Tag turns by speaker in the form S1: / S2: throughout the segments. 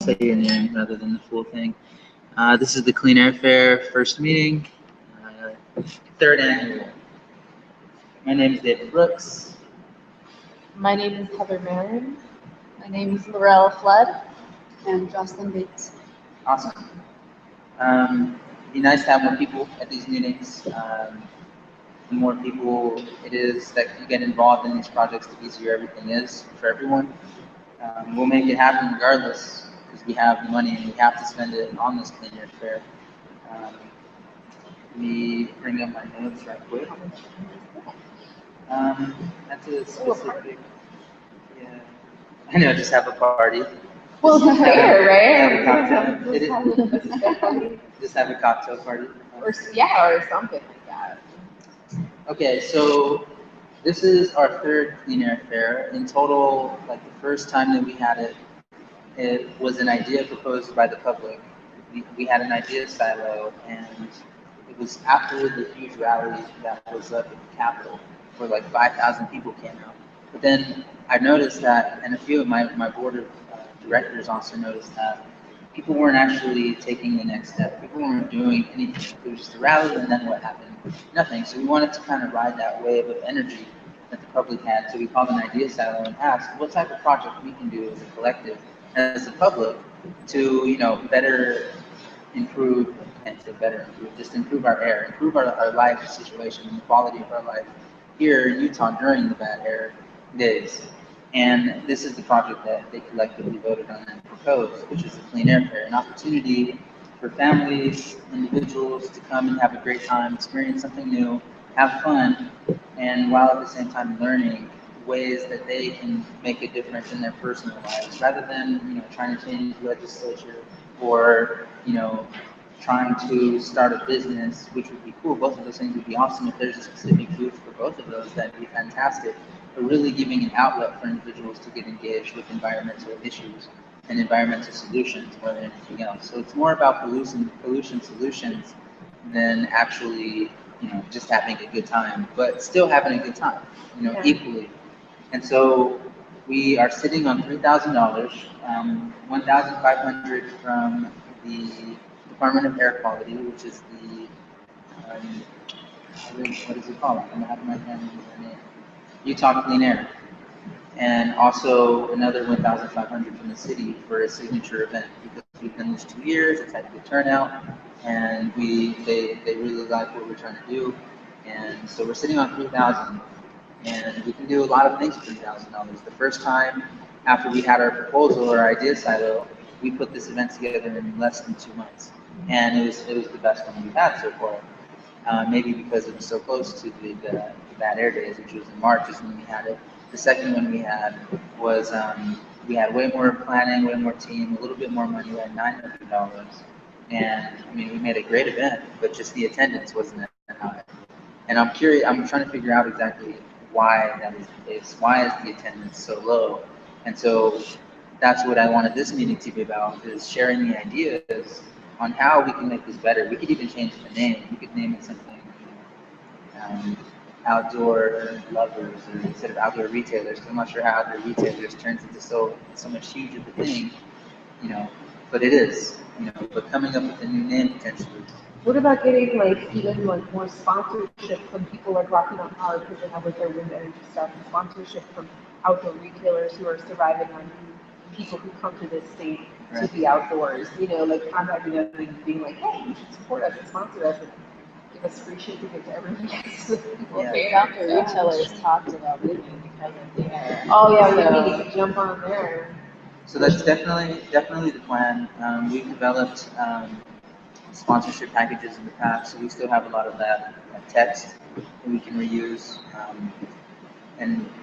S1: say your name rather than the full thing. This is the Clean Air Fair first meeting, third annual. My name is David Brooks.
S2: My name is Heather Marin.
S3: My name is Laurel Flood.
S4: And Jocelyn Bates.
S1: Awesome. Be nice to have more people at these meetings. The more people it is that can get involved in these projects, the easier everything is for everyone. We'll make it happen regardless because we have the money and we have to spend it on this Clean Air Fair. Let me bring up my notes right quick. That's a specific. Yeah. I know, just have a party.
S2: Well, it's fair, right?
S1: Just have a cocktail party.
S2: Or something like that.
S1: Okay, so this is our third Clean Air Fair. In total, like the first time that we had it, it was an idea proposed by the public. We had an idea silo, and it was after the huge rally that was up at the Capitol, where like 5,000 people came out. But then I noticed that, and a few of my board of directors also noticed that people weren't actually taking the next step. People weren't doing anything. It was just a rally, and then what happened? Nothing. So we wanted to kind of ride that wave of energy that the public had. So we called an idea silo and asked what type of project we can do as a collective, as a public, to better improve and to better improve, just improve our air, improve our life situation, the quality of our life here in Utah during the bad air days. And this is the project that they collectively voted on and proposed, which is the Clean Air Fair, an opportunity for families, individuals to come and have a great time, experience something new, have fun, and while at the same time learning ways that they can make a difference in their personal lives, rather than trying to change the legislature or trying to start a business, which would be cool. Both of those things would be awesome. If there's a specific booth for both of those, that'd be fantastic. But really giving an outlet for individuals to get engaged with environmental issues and environmental solutions more than anything else. So it's more about pollution solutions than actually just having a good time, but still having a good time, equally. And so we are sitting on $3,000, $1,500 from the Department of Air Quality, which is the what is it called? I'm gonna have my hand in the name. Utah Clean Air, and also another $1,500 from the city for a signature event because we've done this 2 years. It's had a good turnout, and they really like what we're trying to do, and so we're sitting on $3,000, and we can do a lot of things for $3,000. The first time after we had our proposal or idea silo, we put this event together in less than 2 months, and it was the best one we've had so far. Maybe because it was so close to the bad air days, which was in March, is when we had it. The second one we had was we had way more planning, way more team, a little bit more money. We had $900, and we made a great event, but just the attendance wasn't that high. And I'm curious. I'm trying to figure out exactly why that is the case. Why is the attendance so low? And so that's what I wanted this meeting to be about: is sharing the ideas on how we can make this better. We could even change the name. We could name it something, outdoor lovers, or instead of outdoor retailers. I'm not sure how outdoor retailers turns into so much huge of a thing, but it is, but coming up with a new name potentially.
S2: What about getting even more sponsorship from people like Rocky Mountain Power because they have their wind energy stuff, and sponsorship from outdoor retailers who are surviving on people who come to this state to be outdoors, contacting them and being like, hey, you should support us and sponsor us and give us free shipping to everyone else.
S3: Outdoor retailers talked about moving because of the air.
S2: Oh yeah, we need to jump on there.
S1: So that's definitely the plan. We've developed sponsorship packages in the past, so we still have a lot of that text that we can reuse.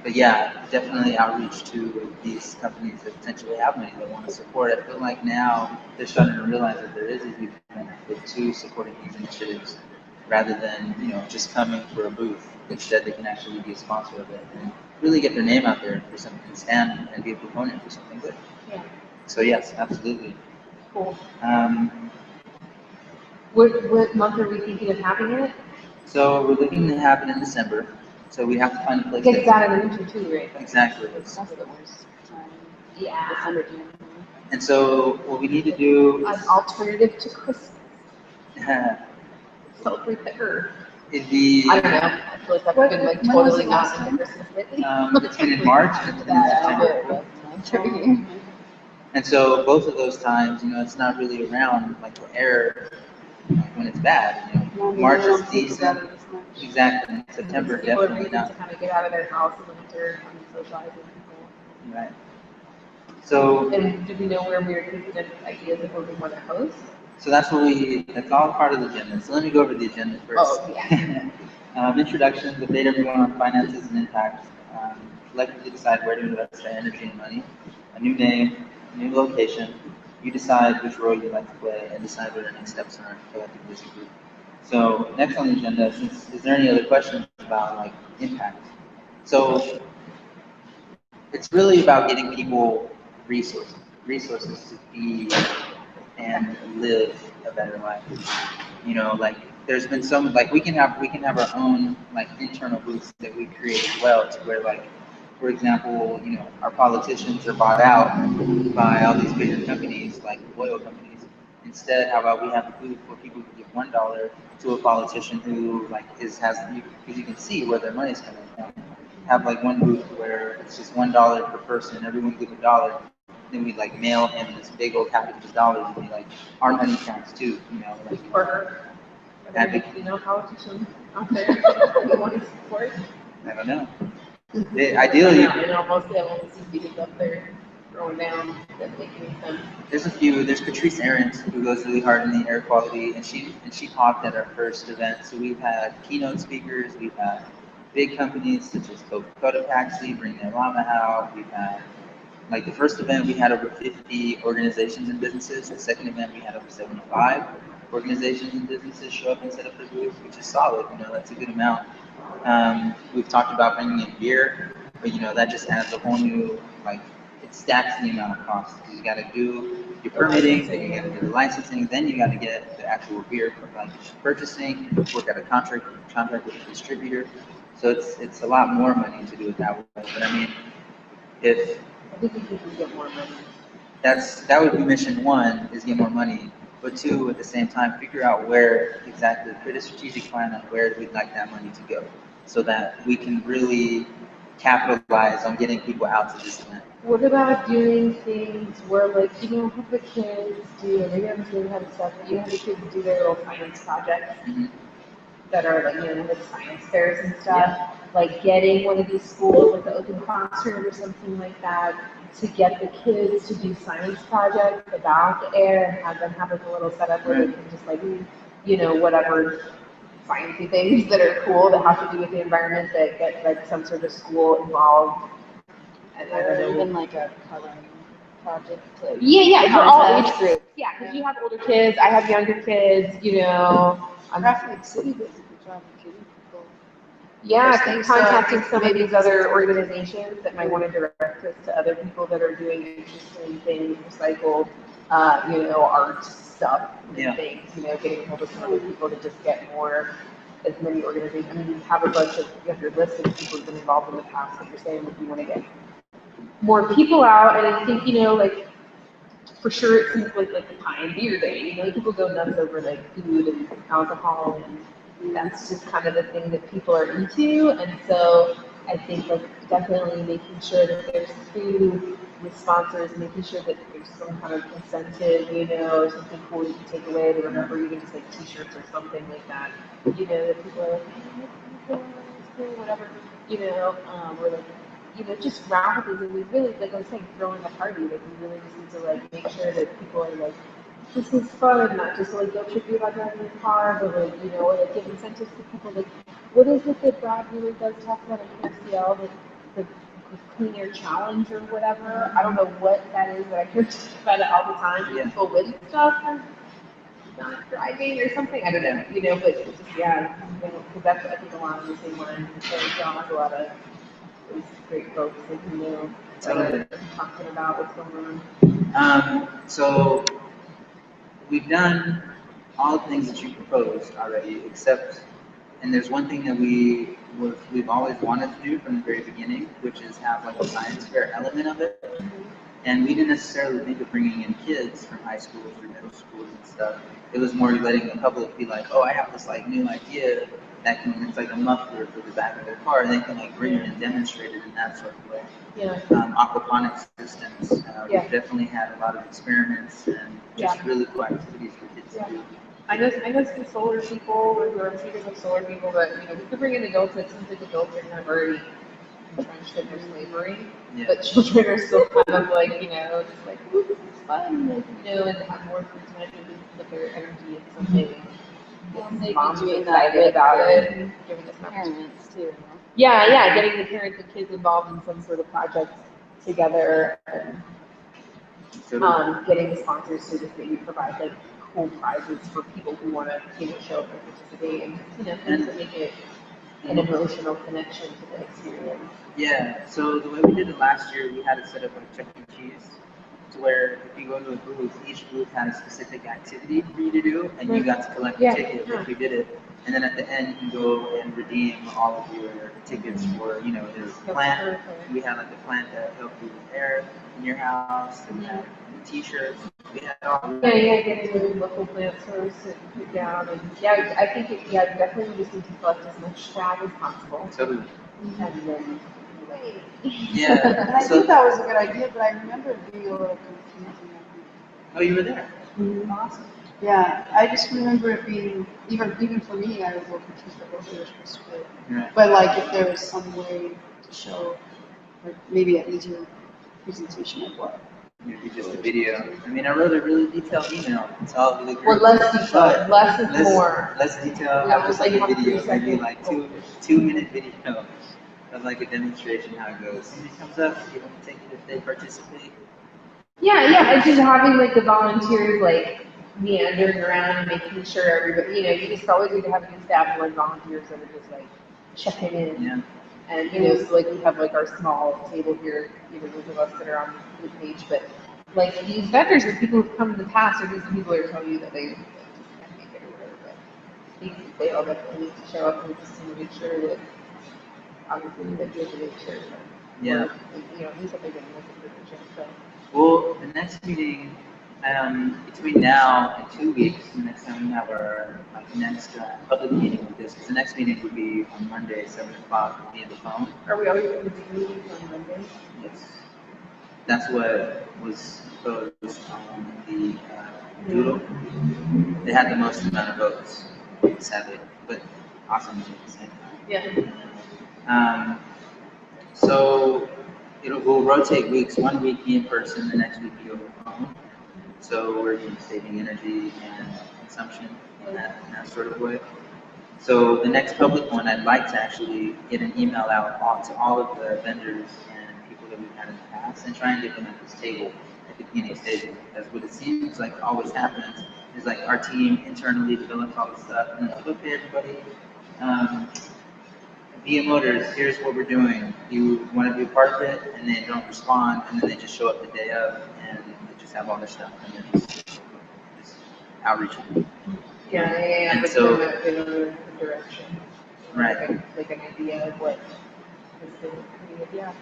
S1: But yeah, definitely outreach to these companies that potentially have money that want to support. I feel like now they're starting to realize that there is a huge benefit to supporting these initiatives rather than just coming for a booth. Instead, they can actually be a sponsor of it and really get their name out there for something, stand and be a proponent for something good.
S2: Yeah.
S1: So yes, absolutely.
S2: Cool. What month are we thinking of having it?
S1: So we're looking to have it in December. So we have to find a place.
S2: It's out in the winter too, right?
S1: Exactly.
S3: That's the worst time.
S2: Yeah.
S3: December, January.
S1: And so what we need to do
S2: An alternative to Christmas.
S1: is
S2: Celebrate the earth.
S1: it'd be,
S2: I don't know. I feel like I've
S4: What-
S2: been like
S4: when was
S2: totally
S4: the
S2: not
S4: last
S2: into
S4: time?
S2: Christmas lately.
S1: it's been in March and it's been in September. And so both of those times, it's not really around like the air like, when it's bad. March is decent. Exactly. September
S2: People are
S1: definitely
S2: reasons
S1: not.
S2: to kind of get out of their house in the winter and socialize with people.
S1: Right. So
S2: And do we know where we're thinking of ideas of where we want to host?
S1: that's all part of the agenda. So let me go over the agenda first.
S2: Oh, yeah.
S1: Introduction, debate everyone on finances and impact. Collectively decide where to invest our energy and money. A new name, a new location. You decide which role you'd like to play and decide what our next steps are collectively as a group. So next on the agenda, is there any other questions about like impact? So it's really about getting people resources to be and live a better life. Like there's been some like we can have our own like internal booths that we create as well to where like for example, our politicians are bought out by all these bigger companies like oil companies. Instead, how about we have a booth where people can give $1 to a politician who like because you can see where their money's coming from. Have like one booth where it's just $1 per person, everyone give $1. Then we like mail him this big old package of dollars and be like, our money counts too, like
S2: Or
S1: That'd
S2: are
S1: be-
S2: there politicians out there that you want to support?
S1: I don't know. Ideally,
S2: Mostly I want to see meetings up there throwing down that make any sense.
S1: there's a few. There's Patrice Ahrens who goes really hard in the air quality, and she talked at our first event. So we've had keynote speakers. We've had big companies such as Coca-Cola Taxi bring their llama out. We've had like the first event we had over 50 organizations and businesses. The second event we had over 75 organizations and businesses show up and set up their booth, which is solid. That's a good amount. We've talked about bringing in beer, but that just adds a whole new it stacks the amount of costs. You got to do your permitting, then you got to do the licensing, then you got to get the actual beer purchasing, work out a contract with a distributor. So it's a lot more money to do it that way. But I mean, if
S2: I think we can get more money.
S1: that would be mission one, is get more money. But two, at the same time, figure out where exactly, create a strategic plan on where we'd like that money to go, so that we can really capitalize on getting people out to this event.
S2: What about doing things where, like, have the kids do, maybe I'm just have stuff, have the kids do their little science projects
S1: Mhm.
S2: that are like, like science fairs and stuff, like getting one of these schools, like the open classroom or something like that, to get the kids to do science projects about the air and have them have like a little setup where they can just like, whatever sciencey things that are cool that have to do with the environment that get like some sort of school involved. And I don't know.
S3: Even like a coloring project. Like
S2: Yeah, for all age
S3: contest.
S2: groups. Yeah, because you have older kids, I have younger kids, I'm
S4: Graphic City does a good job of getting people.
S2: Yeah,
S4: There's things,
S2: contacting some of
S4: maybe
S2: these other organizations that might want to direct us to other people that are doing interesting things, recycled, art stuff and
S1: Yeah.
S2: things, getting hold of some other people to just get more, as many organizations. I mean, you have a bunch of, you have your list of people who've been involved in the past, that you're saying that you want to get more people out, and I think, for sure it seems like the Pioneer Day, people go nuts over like food and alcohol, and that's just kind of the thing that people are into, and so I think like definitely making sure that there's food with sponsors, making sure that there's some kind of incentive, or something cool you can take away to remember, even just like t-shirts or something like that, that people are like, hey, that's cool, whatever, or like, just raffle things, and we really, like I was saying, throwing a party, like we really just need to like make sure that people are like, this is fun, not just like guilt trip you about driving your car, but like, or like give incentives to people, like, what is it that Brad really does talk about in PSCL, like the clean air challenge or whatever, I don't know what that is, but I hear about it all the time,
S1: Yeah.
S2: people win stuff, and not driving or something, I don't know, but it's just, because that's, I think, a lot of the same lines, and so John has a lot of these great folks that
S1: Totally.
S2: are talking about what's going on.
S1: So we've done all the things that you proposed already, except, and there's one thing that we've always wanted to do from the very beginning, which is have like a science fair element of it. And we didn't necessarily think of bringing in kids from high schools or middle schools and stuff. It was more letting the public be like, oh, I have this like new idea that can, it's like a muffler for the back of their car, and they can like bring it and demonstrate it in that sort of way.
S2: Yeah.
S1: Aquaponics systems,
S2: Yeah.
S1: we've definitely had a lot of experiments and just really cool activities for kids to do.
S2: I know some solar people, or I'm speaking of solar people, but you know, we could bring in adults. It seems like adults are kind of already entrenched in their slavery,
S1: Yeah.
S2: but children are still kind of like, you know, just like, ooh, this is fun, like, you know, and have more free time to put their energy into something.
S3: Well, maybe
S2: Moms are
S3: doing that
S2: excited
S3: with
S2: about
S3: the
S2: it, and giving us an opportunity.
S3: parents too.
S2: Yeah, getting the parents and kids involved in some sort of project together, and getting the sponsors to just maybe provide like cool prizes for people who want to, you know, show up and participate, and you know, things that make it an emotional connection to the experience.
S1: Yeah, so the way we did it last year, we had it set up like Chuck E. Cheese, to where if you go to a booth, each booth had a specific activity for you to do, and you got to collect a ticket if you did it. And then at the end, you can go and redeem all of your tickets for, you know, there's a plant. We had like a plant that helped you with air in your house, and we had T-shirts. We had all.
S2: Yeah, getting the local plant stores to put down, and yeah, I think definitely we just need to collect as much swag as possible,
S1: Totally.
S2: and then.
S1: Yeah.
S4: And I
S1: So,
S4: think that was a good idea, but I remember it being a little confusing.
S1: oh, you were there.
S4: Awesome. Yeah, I just remember it being, even for me, I was a little confused about what we were supposed to do.
S1: Right.
S4: But like, if there was some way to show, like maybe an easier presentation of what.
S1: Maybe just a video. I mean, I wrote a really detailed email to all of the group.
S2: Well, less detail,
S1: But
S2: less is more.
S1: Less detail.
S2: Yeah,
S1: Just
S2: just
S1: like
S2: like
S1: a
S2: have
S1: video,
S2: 3
S1: maybe
S2: seconds.
S1: like 2 minute video of like a demonstration how it goes. Somebody comes up, give them a ticket if they participate.
S2: Yeah, and just having like the volunteers like meandering around and making sure everybody, you know, you just always need to have a good staff of like volunteers that are just like checking in.
S1: Yeah.
S2: And, you know, so like we have like our small table here, you know, those of us that are on the page, but like these vendors are people who've come in the past, or these are people who are telling you that they just can't make it or whatever, but they all definitely need to show up, and we just need to make sure that, obviously, that you're the sure that,
S1: Yeah.
S2: you know, at least that they're getting this information, so.
S1: Well, the next meeting, between now and 2 weeks, the next time we have our next public meeting with this, because the next meeting would be on Monday, 7 o'clock via the phone.
S2: Are we always going to do meetings on Monday?
S1: Yes. That's what was proposed on the doodle. They had the most amount of votes, sadly, but awesome at the same time.
S2: Yeah.
S1: So we'll rotate weeks. 1 week be in person, the next week be over the phone. So we're saving energy and consumption in that sort of way. So the next public one, I'd like to actually get an email out to all of the vendors and people that we've had in the past, and try and get them at this table at the beginning stage. That's what it seems like always happens. Is like our team internally develops all this stuff, and it's like, okay, everybody. BM Motors, here's what we're doing. You want to be a part of it, and they don't respond, and then they just show up the day of, and they just have all their stuff, and then just outreach.
S2: Yeah,
S1: And
S2: but
S1: so-
S2: they don't know the direction.
S1: Right.
S2: Like an idea of what is the, yeah.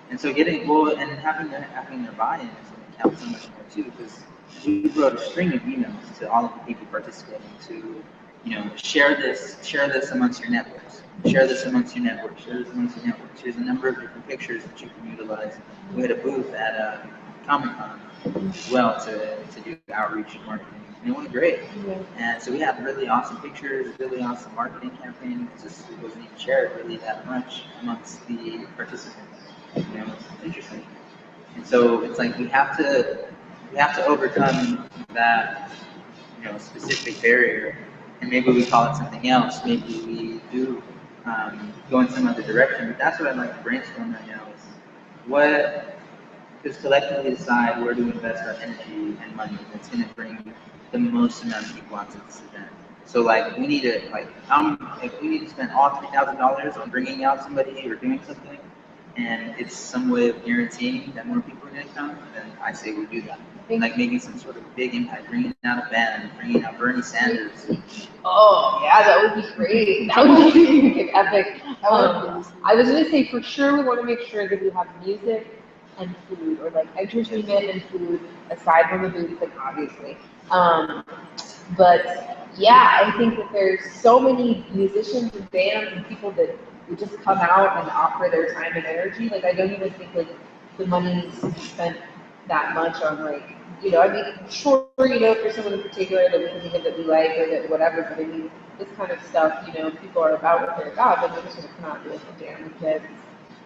S1: And so and having their buy-in is going to count so much more too, because we wrote a string of emails to all of the people participating to, you know, share this amongst your networks. Share this amongst your networks. Share this amongst your networks. Here's a number of different pictures that you can utilize. We had a booth at Comic-Con as well to do outreach and marketing. And it went great.
S2: Yeah.
S1: And so we had really awesome pictures, really awesome marketing campaign. It wasn't even shared really that much amongst the participants. You know, it's interesting. And so it's like we have to overcome that, you know, specific barrier, and maybe we call it something else. Maybe we do go in some other direction. But that's what I'd like to brainstorm right now is because collectively decide where to invest our energy and money that's going to bring the most amount of people onto this event. So like we need to if we need to spend all $3,000 on bringing out somebody or doing something, and it's some way of guaranteeing that more people are going to come, then I say we do that. Like making some sort of big impact, bringing out a band, bringing out Bernie Sanders.
S2: Oh, yeah, that would be great. That would be epic. I was going to say, for sure, we want to make sure that we have music, and food, or like entertainment and food aside from the booths, like obviously. But yeah, I think that there's so many musicians and bands and people that would just come out and offer their time and energy. Like I don't even think like the money needs to be spent that much on like, I mean, sure, for someone in particular that we can think of that we like or that whatever, but I mean, this kind of stuff, people are about what they're about, but they just want to come out and do like a jam with kids.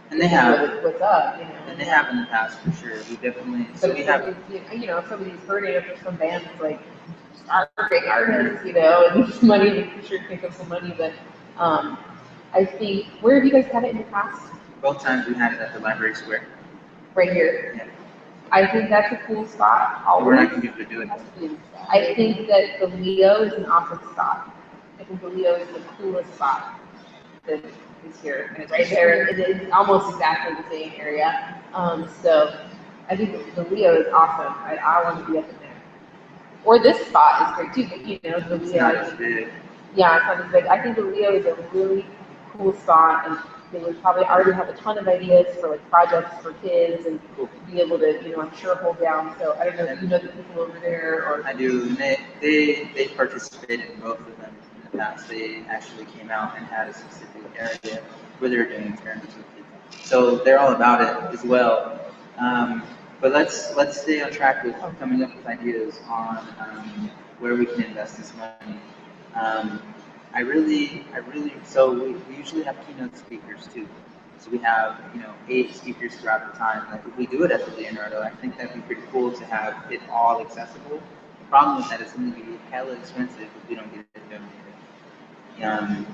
S1: And they have,
S2: What's up,
S1: and they have in the past for sure. We definitely, so
S2: But
S1: we
S2: if
S1: have,
S2: somebody's, if somebody's hurting or for some bands, it's like, start big artists, and this money, we sure pick up some money, but, I think, where have you guys had it in the past?
S1: both times we had it at the library square.
S2: Right here.
S1: Yeah.
S2: I think that's a cool spot,
S1: We're
S2: always.
S1: not gonna be able to do it.
S2: I think that the Leo is an awesome spot. I think the Leo is the coolest spot that is here. And it's right there. It is almost exactly the same area. So I think the Leo is awesome. I want to be up in there. Or this spot is great too, but the
S1: It's
S2: Leo.
S1: not as big.
S2: Yeah, it's not as big. I think the Leo is a really cool spot, and they would probably already have a ton of ideas for like projects for kids and be able to, I'm sure hold down. So I don't know if you know the people over there or.
S1: I do, and they participated in both of them in the past. They actually came out and had a specific area where they were doing experiments with kids. So they're all about it as well. But let's stay on track with coming up with ideas on where we can invest this money. So we usually have keynote speakers too. So we have, 8 speakers throughout the time. Like if we do it at the Leonardo, I think that'd be pretty cool to have it all accessible. The problem with that is it's going to be hella expensive if we don't get it donated.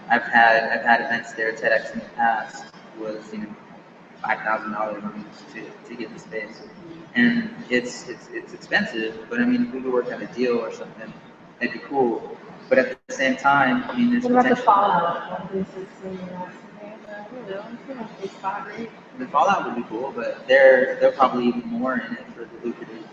S1: I've had events there. TEDx in the past was, $5,000 to get the space, and it's expensive. But I mean, if we could work out a deal or something, that'd be cool. But at the same time, I mean, there's
S2: What about the
S1: potential.
S2: fallout? This is it's not great.
S1: The Fallout would be cool, but they're probably even more in it for the lucrative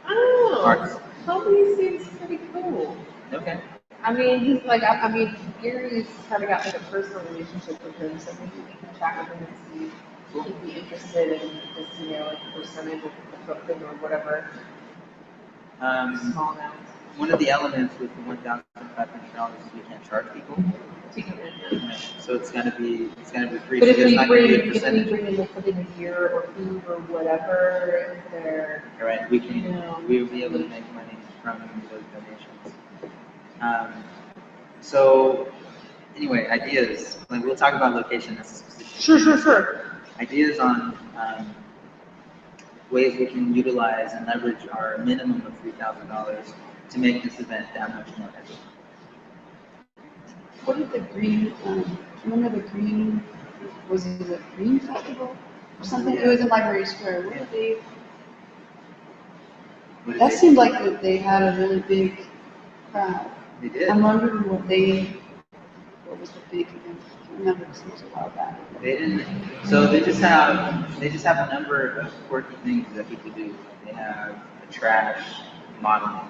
S2: Oh,
S1: parts.
S2: Kobe seems pretty cool.
S1: Okay.
S2: I mean, he's like, I mean, Gary's kind of got like a personal relationship with him, so maybe we can chat with him and see if he'd be interested in just, like a percentage of the thing or whatever, small amount.
S1: One of the elements with the $1,500 is we can't charge people.
S2: To come in.
S1: So it's gonna be free.
S2: But
S1: So
S2: if
S1: there's
S2: we
S1: not gonna
S2: bring,
S1: be a
S2: if we
S1: percentage.
S2: bring in like something a beer or food or whatever, is there,
S1: All right, we can
S2: Yeah.
S1: we will be able to make money from those donations. So anyway, ideas. Like we'll talk about location as a specific.
S2: Sure.
S1: Ideas on ways we can utilize and leverage our minimum of $3,000 to make this event that much more epic.
S4: What did the green, remember the green, was it a green festival or something? It was in Library Square. What did they,
S1: What did
S4: that
S1: they-
S4: seemed like they had a really big crowd.
S1: They did.
S4: I'm wondering what was the big event? I can't remember because it was a while back.
S1: They didn't. So they just have a number of quirky things that people do. They have a trash modeling.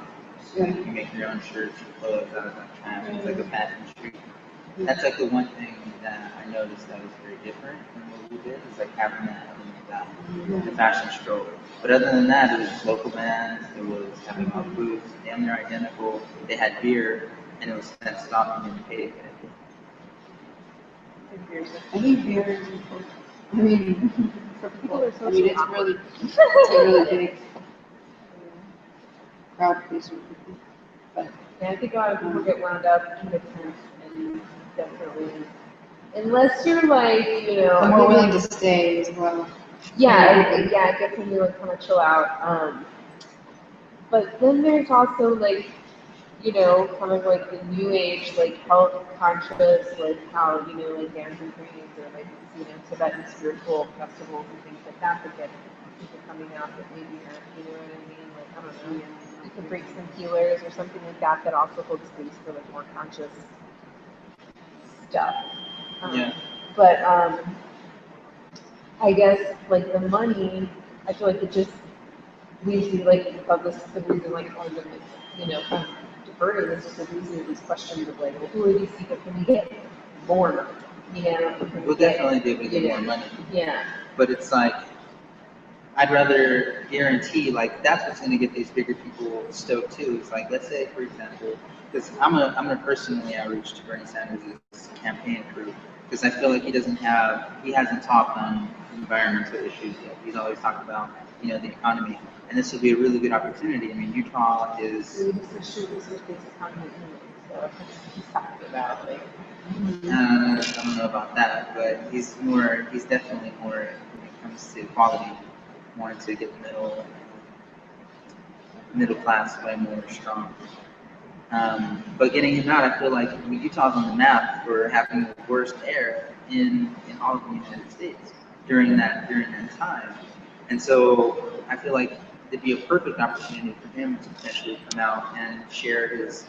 S1: So you make your own shirts or clothes out of that trash. It's like a fashion street. That's like the one thing that I noticed that was very different from what we did. Is like having that element of the fashion stroll. But other than that, it was local bands. It was having all booths, damn near identical. They had beer, and it was spent stopping and paid.
S4: I think beer is important. I mean, for people,
S2: are
S4: I mean,
S2: socially
S4: it's a really big crowd pleaser. But
S2: Yeah, I think a lot of people get wound up in the tent and definitely, unless you're like,
S4: I'm more willing to stay as well.
S2: it gets me to like kind of chill out. But then there's also like, kind of like the new age, like health conscious, like how, like dance and greens or like, Tibetan spiritual festivals and things like that get people coming out that maybe are, you know what I mean? Like, I don't know. You could bring some healers or something like that that also holds space for like more conscious stuff. But I guess like the money, I feel like it just leaves you like about this the reason like all the kind of diverting is just the reason of these questions of like, well, who are these people? Can we get more? Can
S1: We'll
S2: we get,
S1: definitely be able to get more money.
S2: Yeah.
S1: But it's like, I'd rather guarantee, like, that's what's going to get these bigger people stoked too. It's like, let's say, for example, because I'm gonna personally outreach to Bernie Sanders' campaign crew because I feel like he hasn't talked on environmental issues yet. He's always talked about, the economy, and this would be a really good opportunity. I mean, Utah is,
S2: Maybe this is true, this is economy, so he's talking about, like,
S1: I don't know about that, but he's definitely more when it comes to equality, wanting to get the middle class way more strong. But getting him out, I feel like Utah's on the map for having the worst air in all of the United States during that time. And so I feel like it'd be a perfect opportunity for him to potentially come out and share his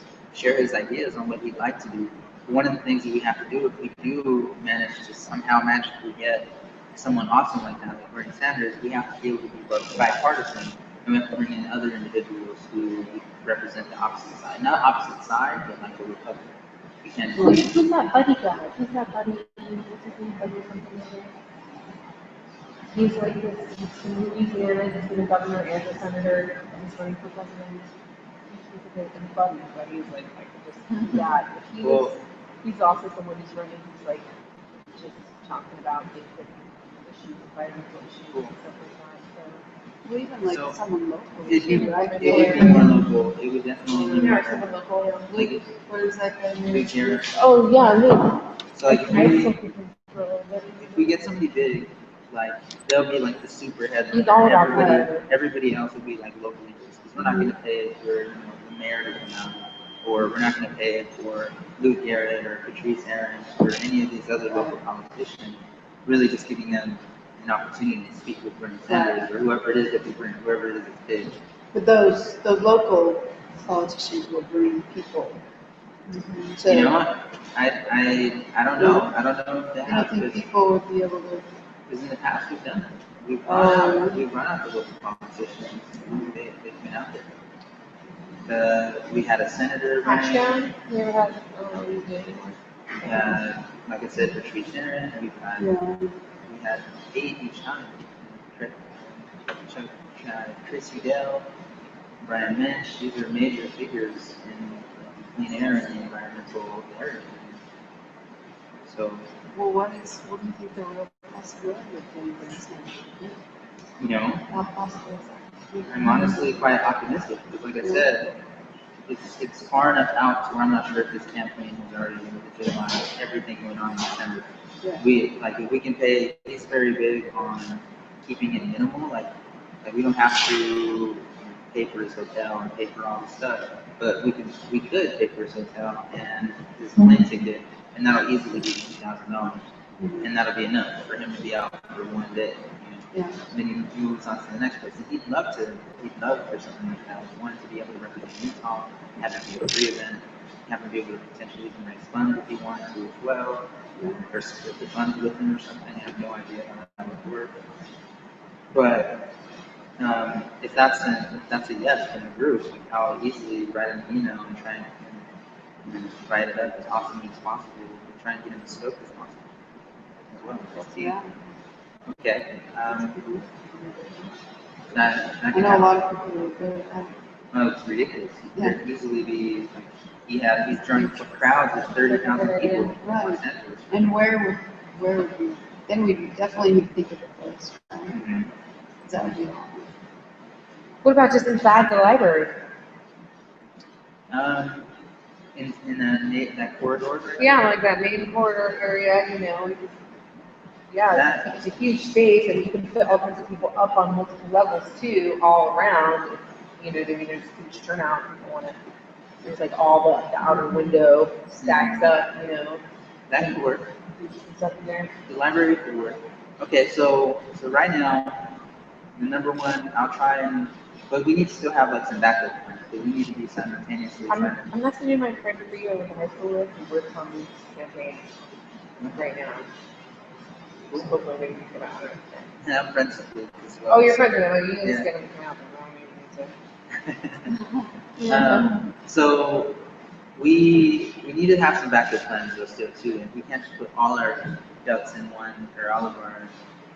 S1: ideas on what he'd like to do. One of the things that we have to do if we do manage to somehow magically get someone awesome like that, like Bernie Sanders, we have to be able to be bipartisan, and we have to bring in other individuals who represent the opposite side. Not opposite side, but like a Republican. We can't
S2: who's that buddy guy? Who's that buddy? What's his name? Buddy or something like that? He's like this, he's from Louisiana, he's been a governor and a senator, and he's running for president. He's a good buddy, but he's like, I could just, yeah, he's also someone who's running, who's like, just talking about big issues, environmental issues and stuff like that, so.
S4: Well, even like
S1: So,
S4: someone local.
S1: It
S4: too,
S1: would
S4: right?
S1: be more local. It would definitely be
S2: Yeah,
S1: more
S2: someone local, yeah.
S1: like
S4: What is that guy name?
S1: big here.
S2: Oh, yeah, Luke.
S1: So like
S2: if
S1: if we get somebody big, like they'll be like the super headliner.
S2: He's all about that.
S1: Everybody else will be like locally based because we're not going to pay for the mayor to come out, or we're not going to pay for Luke Garrett or Patrice Aaron or any of these other local politicians. Really, just giving them an opportunity to speak with Bernie Sanders or whoever it is that we bring, whoever it is that's big.
S4: But those local politicians will bring people. So
S1: You know what? I don't know. I don't know if they
S4: I don't
S1: have
S4: think
S1: because
S4: people would be able to.
S1: in the past we've done it. We've run out the local politicians. They've been out there. We had a senator running.
S2: Ashdown, you ever had,
S1: Like I said, Patrice Aaron.
S4: Yeah.
S1: We had 8 each time. Tracy Dell, Brian Mensch. These are major figures in clean air and the environmental area. So,
S4: Well, what do you think the real possibility of doing this now?
S1: How
S4: possible is that?
S1: I'm honestly quite optimistic because, like I said, it's far enough out to where I'm not sure if this campaign has already legitimized everything going on in December.
S4: Yeah.
S1: If we can pay, he's very big on keeping it minimal. Like we don't have to pay for his hotel and pay for all this stuff, but we could pay for his hotel and his plane ticket, and that'll easily be $2,000, and that'll be enough for him to be out for one day.
S4: Yeah.
S1: Then he moves on to the next place. And he'd love for something like that. He wanted to be able to represent Utah, have it be a free event, have him be able to potentially even raise funds if he wanted to as well, or split the funds with him or something. I have no idea how that would work. But if that's a yes from the group, I'll easily write an email and try and write it up as awesomely as possible and try and get him as stoked as possible as well. We'll see.
S4: Yeah.
S1: Okay.
S4: I know a lot of people would go to that.
S1: No, it's ridiculous. He
S4: Yeah.
S1: could easily be like he's drawing crowds of 30,000 people.
S4: Right. And where would we? Then we definitely need to think of a place. Right?
S1: Mm-hmm.
S4: 'Cause that would be.
S2: what about just inside the library?
S1: In that corridor.
S2: Yeah, like that main corridor area, yeah, it's a huge space, and you can fit all kinds of people up on multiple levels too, all around. There's huge turnout. People want to. There's like all the outer window stacks up.
S1: That could work.
S2: Stuff in there.
S1: The library could work. Okay, so right now, the number one, I'll try but we need to still have like some backup plans. We need to be simultaneously trying.
S2: I'm messaging my friend for you with a high schooler who works on this campaign right now. Hopefully we can get out of it.
S1: And I'm friends with Luke as well.
S2: Oh, you're friends with him. You just
S1: Yeah.
S2: get him to come out. I don't even need to.
S1: So we need to have some backup plans though still too, and we can't just put all our ducks in one or all of our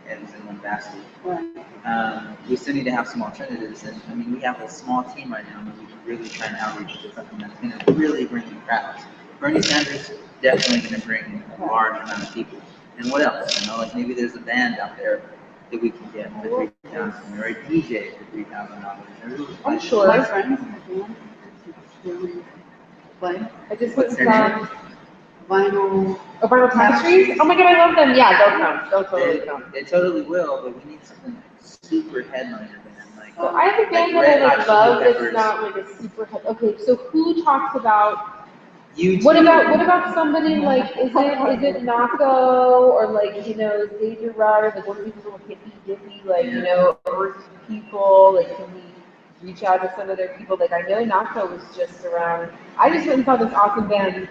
S1: eggs in one basket.
S4: Right.
S1: We still need to have some alternatives, and I mean, we have a small team right now, and we can really try and outreach to something that's going to really bring in crowds. Bernie Sanders definitely going to bring a large amount of people. And what else? You know, like maybe there's a band out there that we can get for $3,000, or a DJ for $3,000.
S2: I'm sure.
S4: My friends in the band really play
S2: I just
S1: What's
S2: went
S1: their
S2: from
S1: name?
S4: vinyl.
S2: Vinyl Tapestries. Oh my god, I love them. Yeah, they'll come. They'll totally come.
S1: They totally will, but we need something like super headliner band, like.
S2: So I have a band
S1: Like
S2: that I
S1: Red
S2: like
S1: Hot
S2: love
S1: Chili
S2: that's
S1: Peppers.
S2: not like a super okay, so who talks about
S1: You
S2: what
S1: too.
S2: about somebody like is it Nako or like, you know, Xavier Rudd, like one of these little hippie dippy, like, you know, earth people, like can we reach out to some of their people? Like I know Nako was just around. I just went and saw this awesome band.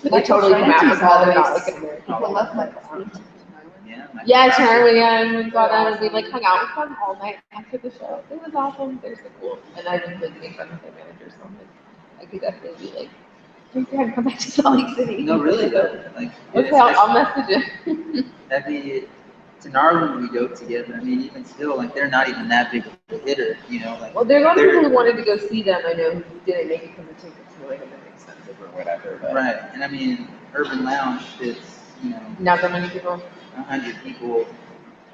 S2: They
S4: Michael
S2: totally come out and
S4: Franti's
S2: call it about
S4: always-
S2: like an American.
S4: People love Michael Franti.
S1: Yeah.
S2: Yeah, Charlie, yeah, and we got out and we like hung out with them all night after the show. It was awesome. They're so cool. And I just like make fun of their manager, so I'm like, I could definitely be like, please go ahead and come back to Salt Lake City.
S1: No, really though. Like.
S2: Okay, I'll message it.
S1: That'd be. It's an hour when we go together. I mean, even still, like they're not even that big of a hitter, you know. Like.
S2: Well, there's a lot of people who wanted to go see them. I know who didn't make it because the tickets were like a bit expensive or whatever. But
S1: Right, and I mean, Urban Lounge fits, you know,
S2: not that many people.
S1: 100 people,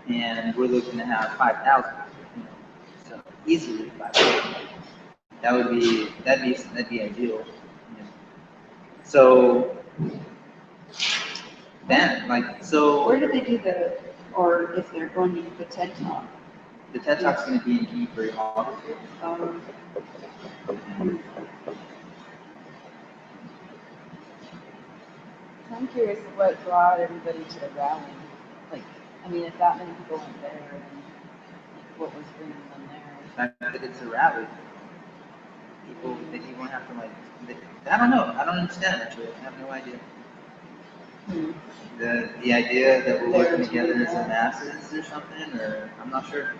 S1: and we're looking to have 5,000. You know, so easily 5,000. That'd be ideal. You know. So then, like, so
S4: Where do they do or if they're going to do the TED Talk?
S1: the TED Talk's going to be in Kingsbury Hall.
S4: Um,
S3: I'm curious what brought everybody to the rally. Like, I mean, if that many people went there, then like, what was bringing them there?
S1: The fact that it's a rally, people won't have to like. I don't know. I don't understand actually. I have no idea. The idea that we're working together as a masses or something, or I'm not sure.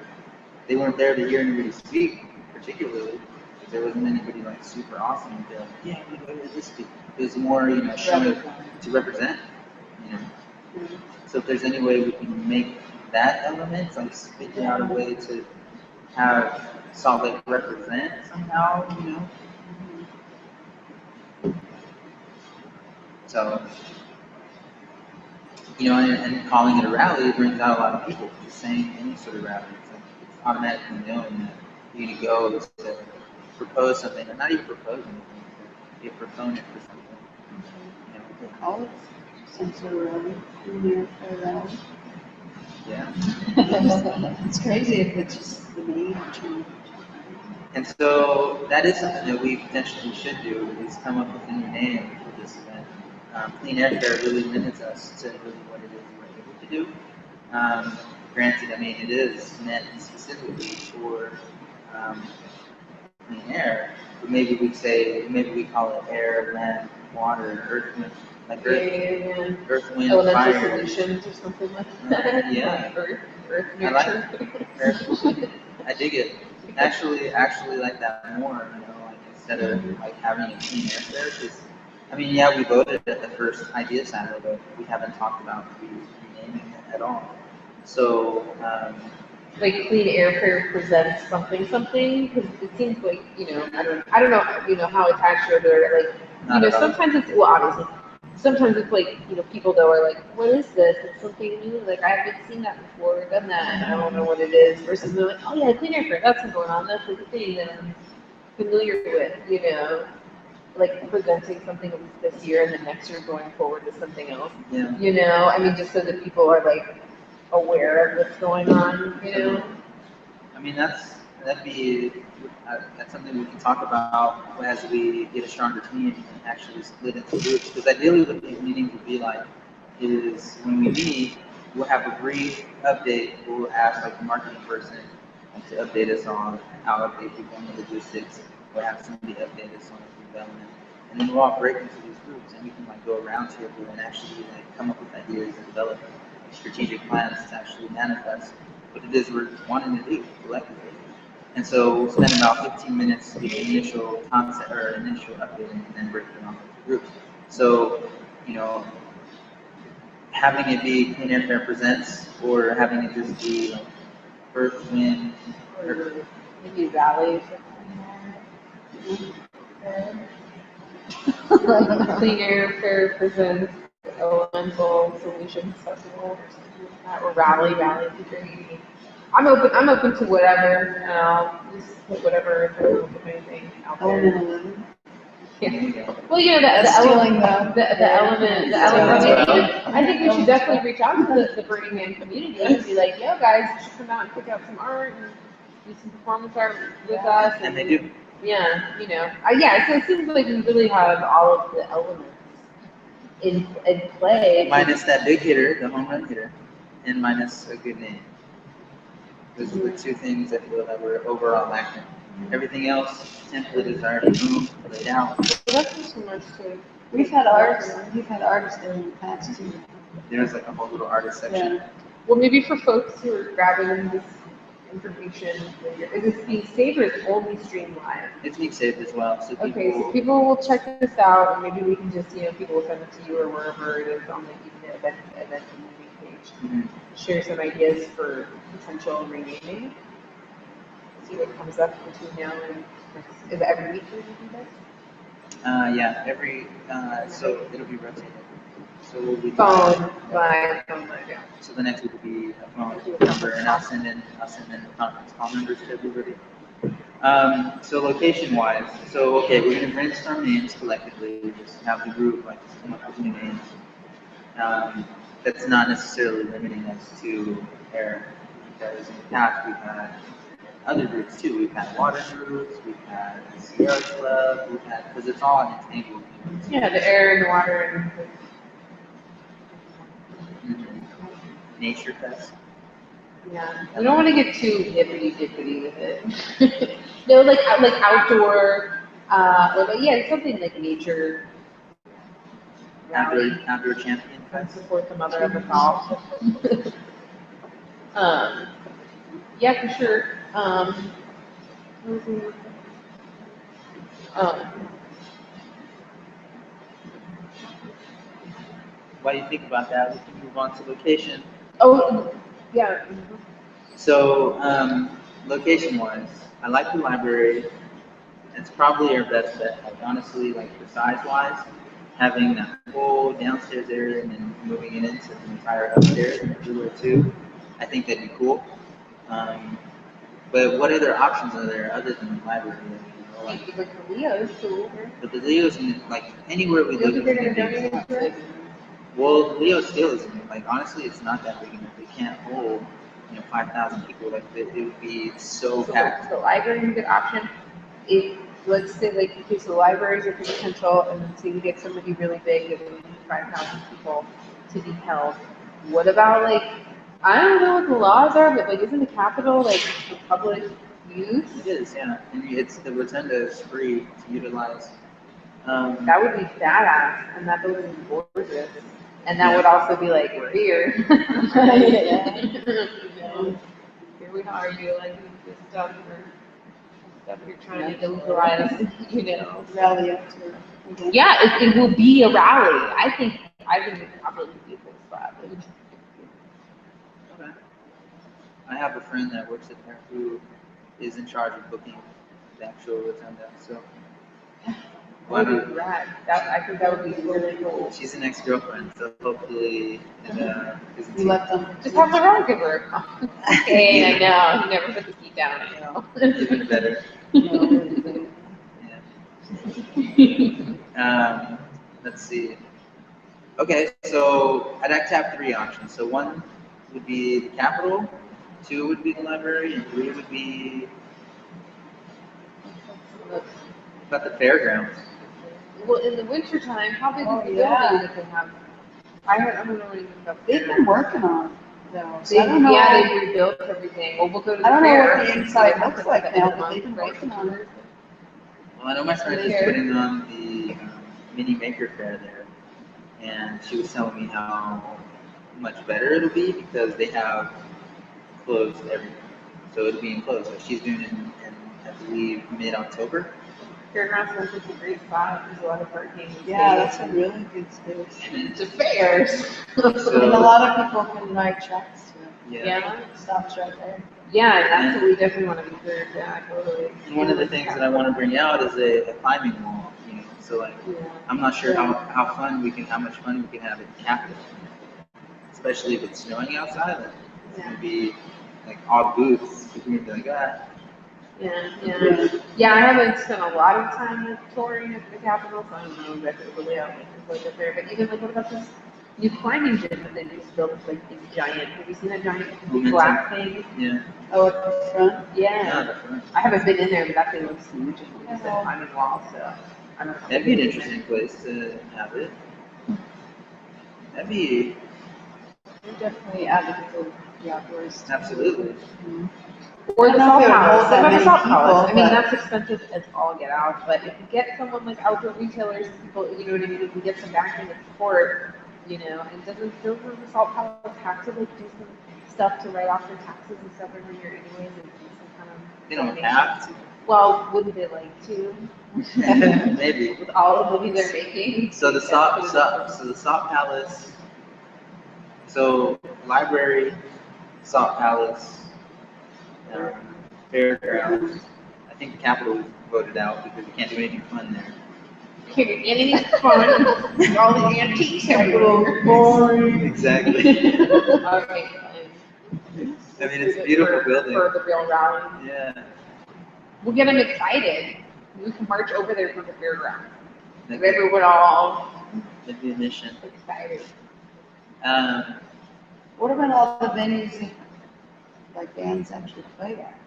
S1: They weren't there to hear anybody speak, particularly. Because there wasn't anybody like super awesome. And they're like, yeah, we go to this speak. It was more, you know, showing to represent, you know. So if there's any way we can make that element, like figure out a way to have Salt Lake represent somehow, you know. So, you know, and calling it a rally brings out a lot of people. Just saying any sort of rally, it's automatically known that you need to go to propose something, or not even propose anything, to be a proponent for something. You know?
S4: they call it some sort of rally, Clean Air Rally.
S1: Yeah.
S4: It's crazy if it's just the name change.
S1: And so that is something that we potentially should do, is come up with a new name for this event. Clean Air Fair really limits us to really what it is we're able to do. Granted, I mean, it is meant specifically for clean air, but maybe we call it air, land, water, earth, wind, like earth, wind,
S2: Elemental
S1: fire.
S2: solutions or something like that.
S1: Yeah.
S2: Earth
S1: I like
S2: nurture.
S1: I dig it. Actually like that more, you know, like instead of like having a clean air fair, because I mean, yeah, we voted at the first idea center, but we haven't talked about renaming it at all. So,
S2: Like Clean Air Fair presents something, because it seems like, you know, I don't know, you know, how attached you're there, like, you
S1: Not
S2: know,
S1: at all.
S2: sometimes it's, well, obviously, sometimes it's like, you know, people though are like, what is this? It's something new, like, I haven't seen that before, or done that, and I don't know what it is, versus they're like, oh yeah, Clean Air Fair, that's what's going on, that's like a thing that I'm familiar with, you know, like presenting something this year and then next year going forward to something else,
S1: yeah.
S2: you know, I mean, just so that people are like aware of what's going on, you know?
S1: I mean, that'd be that's something we can talk about as we get a stronger team and actually split into groups. Because ideally, what these meetings would be like is when we meet, we'll have a brief update. We'll ask like the marketing person to update us on how to update people on the logistics. We'll have somebody update us on the development, and then we'll all break into these groups and we can like go around table and actually like come up with ideas and develop strategic plans to actually manifest what it is we're wanting to do collectively. And so we'll spend about 15 minutes to get the initial concept or initial update and then break it down into groups. So, you know, having it be Clean Air Fair Presents, or having it just be like Earth, Wind,
S3: Or maybe Valley or
S2: Clean Air Fair presents Elemental Solutions Festival or something like that, or Rally would be great. I'm open to whatever, and I'll just put whatever, if I don't put anything out there.
S4: Element 11.
S2: Yeah. Well, you know,
S4: That's
S2: the
S4: stealing
S2: element, the
S4: Yeah.
S2: element, I think we should definitely reach out to the Burning Man community and be like, yo, guys, you should come out and pick out some art and do some performance art with us.
S1: and they do.
S2: Yeah, you know, yeah, so it seems like we really have all of the elements in play.
S1: Minus that big hitter, the home run hitter, and minus a good name. Those are the two things I feel that were overall lacking. Everything else, template is already moved, laid out.
S2: That's just so much to.
S4: We've had artists there in the past too.
S1: There's like a whole little artist section.
S4: Yeah.
S2: Well, maybe for folks who are grabbing this information later, is this being saved or is it only streamed live?
S1: It's being saved as well, so people.
S2: Okay, so people will check this out, and maybe we can just, you know, people will send it to you or wherever it is on the event community page.
S1: Mhm.
S2: Share some ideas for potential renaming. See what comes up between now and next, is it every week we do this?
S1: Yeah, so it'll be rotated. So we'll be.
S2: Phone, live, yeah.
S1: So the next week will be a phone number, and I'll send in the conference call numbers to everybody. So location wise, so okay, we're gonna brainstorm names collectively, just have the group like just come up with new names. That's not necessarily limiting us to air, because in the past we've had other groups too. We've had water groups, we've had Sierra Club, because it's all intermingled.
S2: Yeah, the air and the water and
S1: Nature Fest.
S2: yeah, we don't want to get too hippity dippity with it. No, like outdoor, or like, yeah, something like nature.
S1: Outdoor Champion
S2: And
S1: Fest.
S2: support the mother of us all. Yeah, for sure.
S1: While you think about that, we can move on to location.
S2: Oh, yeah.
S1: So, location-wise, I like the library. It's probably our best bet. Like honestly, like for size-wise, having that whole downstairs area and then moving it into the entire upstairs and everywhere too, I think that'd be cool. But what other options are there other than the library? You know, like,
S2: Like the Leo's too.
S1: but the Leo's in like anywhere we
S2: You
S1: live
S2: think
S1: is
S2: they're
S1: gonna
S2: gonna
S1: be.
S2: donate it to us?
S1: Well, Leo still isn't. Like honestly, it's not that big enough. They can't hold 5,000 people. Like it would be so packed.
S2: So the library is a good option. If, let's say, like, okay, so the libraries are potential, and then say we get somebody really big, that we need 5,000 people to be held. What about, like, I don't know what the laws are, but, like, isn't the Capitol, like, for public use?
S1: It is, yeah. And it's the rotunda is free to utilize.
S2: That would be badass, and that building is gorgeous. And that would also be, like, beer. Here we are, you like this stuff you're trying to legalize, you know.
S4: Rally up to. Okay.
S2: Yeah, it will be a rally. I think it probably be a cool spot.
S1: Okay. I have a friend that works at there who is in charge of booking the actual rotunda. So why
S2: That would
S1: not?
S2: be rad. I think that would be really cool.
S1: She's an ex-girlfriend, so hopefully it isn't
S4: We
S1: too-
S4: left them.
S2: Just have the rally give her. Okay, I know. You never put the key down, I know.
S1: even better.
S4: No,
S1: Yeah. Let's see. Okay, so I'd like to have three options. So one would be the Capitol, two would be the library, and three would be about the fairgrounds.
S2: Well, in the wintertime, how big
S4: Oh,
S2: is the
S4: yeah.
S2: building that they have? I don't know anything about
S4: They've been working on it though, so
S2: They,
S4: I don't know.
S2: yeah, they rebuilt everything. Well, we'll go to the
S4: I don't know
S2: fair.
S4: what the inside looks like now, but they've been working on it.
S1: Well, I know my friend is
S2: Okay.
S1: putting on the mini maker fair there, and she was telling me how much better it'll be because they have closed everything. So it'll be enclosed. So she's doing it in I believe, mid-October.
S2: Fairgrounds sounds like a great spot, there's a lot of parking.
S4: Yeah, that's a really good space.
S2: It's a fairs.
S4: And a lot of people can ride trucks too.
S2: Yeah,
S4: Stops right there.
S2: yeah, and that's what we definitely want to encourage, yeah, totally.
S1: And one of the things that I want to bring out is a climbing wall, you know, so like,
S2: Yeah.
S1: I'm not sure how much fun we can have at the Capitol. Especially if it's snowing outside, like, it's gonna be like all booths, it's gonna be like that.
S2: Yeah. Yeah, I haven't spent a lot of time like, touring at the Capitol, so I don't know exactly what the layout is like up there, but even like, what about this new climbing gym that they just built, it's like these giant, have you seen that giant
S1: Momentum.
S2: glass thing?
S1: Yeah.
S4: Oh, at the front?
S2: Yeah.
S1: That's right.
S2: I haven't been in there, but that thing looks huge, and it's a climbing wall, so I don't know.
S1: That'd be an interesting place to have it. That'd be
S4: We're definitely advocates of the outdoors.
S1: absolutely.
S2: Or
S4: I
S2: the
S4: don't know
S2: salt
S4: if it would
S2: palace.
S4: hold that
S2: What about the
S4: many
S2: salt palace? I
S4: people,
S2: mean,
S4: but-
S2: that's expensive as all get out, but if you get someone like outdoor retailers, people, you know what I mean, if you get some backing and support, you know, and doesn't the salt palace have to like do some stuff to write off their taxes and stuff every year anyways, and do some kind of.
S1: They don't
S2: donation?
S1: have
S2: Well, wouldn't they like to?
S1: to. Maybe.
S2: With all the money they're making?
S1: So the Salt Palace, so library, Salt Palace, fairgrounds. I think the Capitol was voted out because we can't do anything fun there.
S2: Can't get any fun, all the antiques everywhere.
S1: Exactly.
S2: Okay, fine.
S1: I mean, it's a beautiful building.
S2: For the real rally.
S1: Yeah.
S2: We'll get them excited. We can march over there from the fairground.
S1: That'd
S2: Get
S1: be,
S2: everyone all
S1: that'd be a mission.
S2: excited.
S4: What about all the venues that, like, bands actually play at?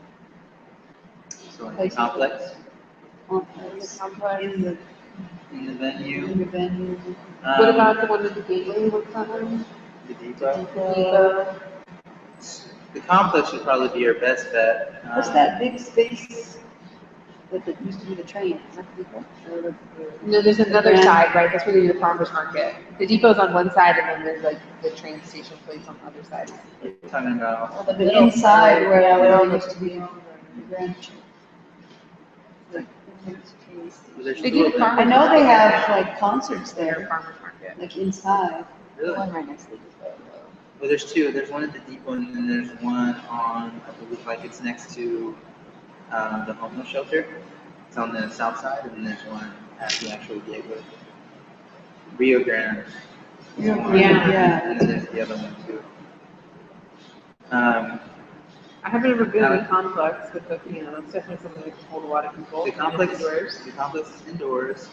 S1: So like the
S4: Places-
S1: complex
S4: Complex,
S2: In the
S1: in the venue.
S4: in the venue.
S2: What about the one with the gateway? What's that one?
S1: the depot?
S2: Depot.
S1: The complex would probably be our best bet.
S4: What's that big space that used to be the train? Is that the depot? Or the-
S2: No, there's another
S4: Grand-
S2: side, right? That's where they do the farmer's market. The depot's on one side, and then there's like the train station place on the other side.
S1: We're talking about
S4: The inside where there used to be the grand. Like,
S1: there's
S2: They
S1: two
S2: do
S1: of
S2: the
S1: them.
S4: I know they have like concerts
S2: Their
S4: there,
S2: farmer's market.
S4: like inside.
S1: Really?
S2: One right next to the depot.
S1: Well, there's two. There's one at the depot, and then there's one on, I believe, like it's next to the homeless shelter. It's on the south side, and then there's one at the actual gateway. Rio Grande.
S2: Yeah.
S1: And then there's the other one too.
S2: I haven't ever been to the complex, but you know, that's definitely something that can hold a lot of people.
S1: The complex,
S2: Indoors.
S1: the complex is indoors.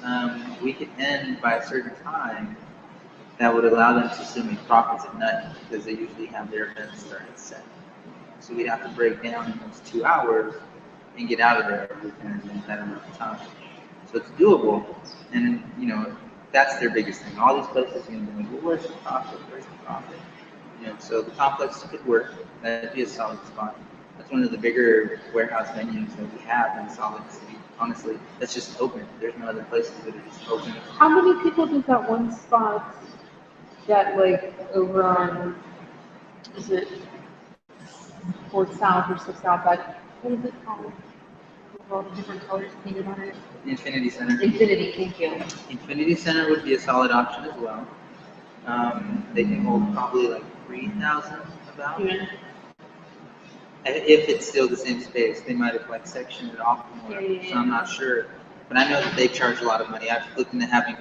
S1: We could end by a certain time that would allow them to still make profits at night because they usually have their events start at 7. So we'd have to break down in those 2 hours and get out of there within that amount of time. So it's doable, and you know that's their biggest thing. All these places, you know, they're like, well, where's the profit? Where's the profit? You know, so the complex could work. That'd be a solid spot. That's one of the bigger warehouse venues that we have in Salt Lake City. Honestly, that's just open. There's no other places that are just open.
S2: How many people does that one spot that like over on, is it 4th South or 6th South, that, what is it called? With all the different colors painted on it?
S1: Infinity Center.
S2: Infinity, thank you.
S1: Infinity Center would be a solid option as well. They can hold probably like 3,000 about.
S2: Yeah.
S1: If it's still the same space, they might have like sectioned it off more.
S2: Yeah.
S1: So I'm not sure, but I know that they charge a lot of money. I've looked into having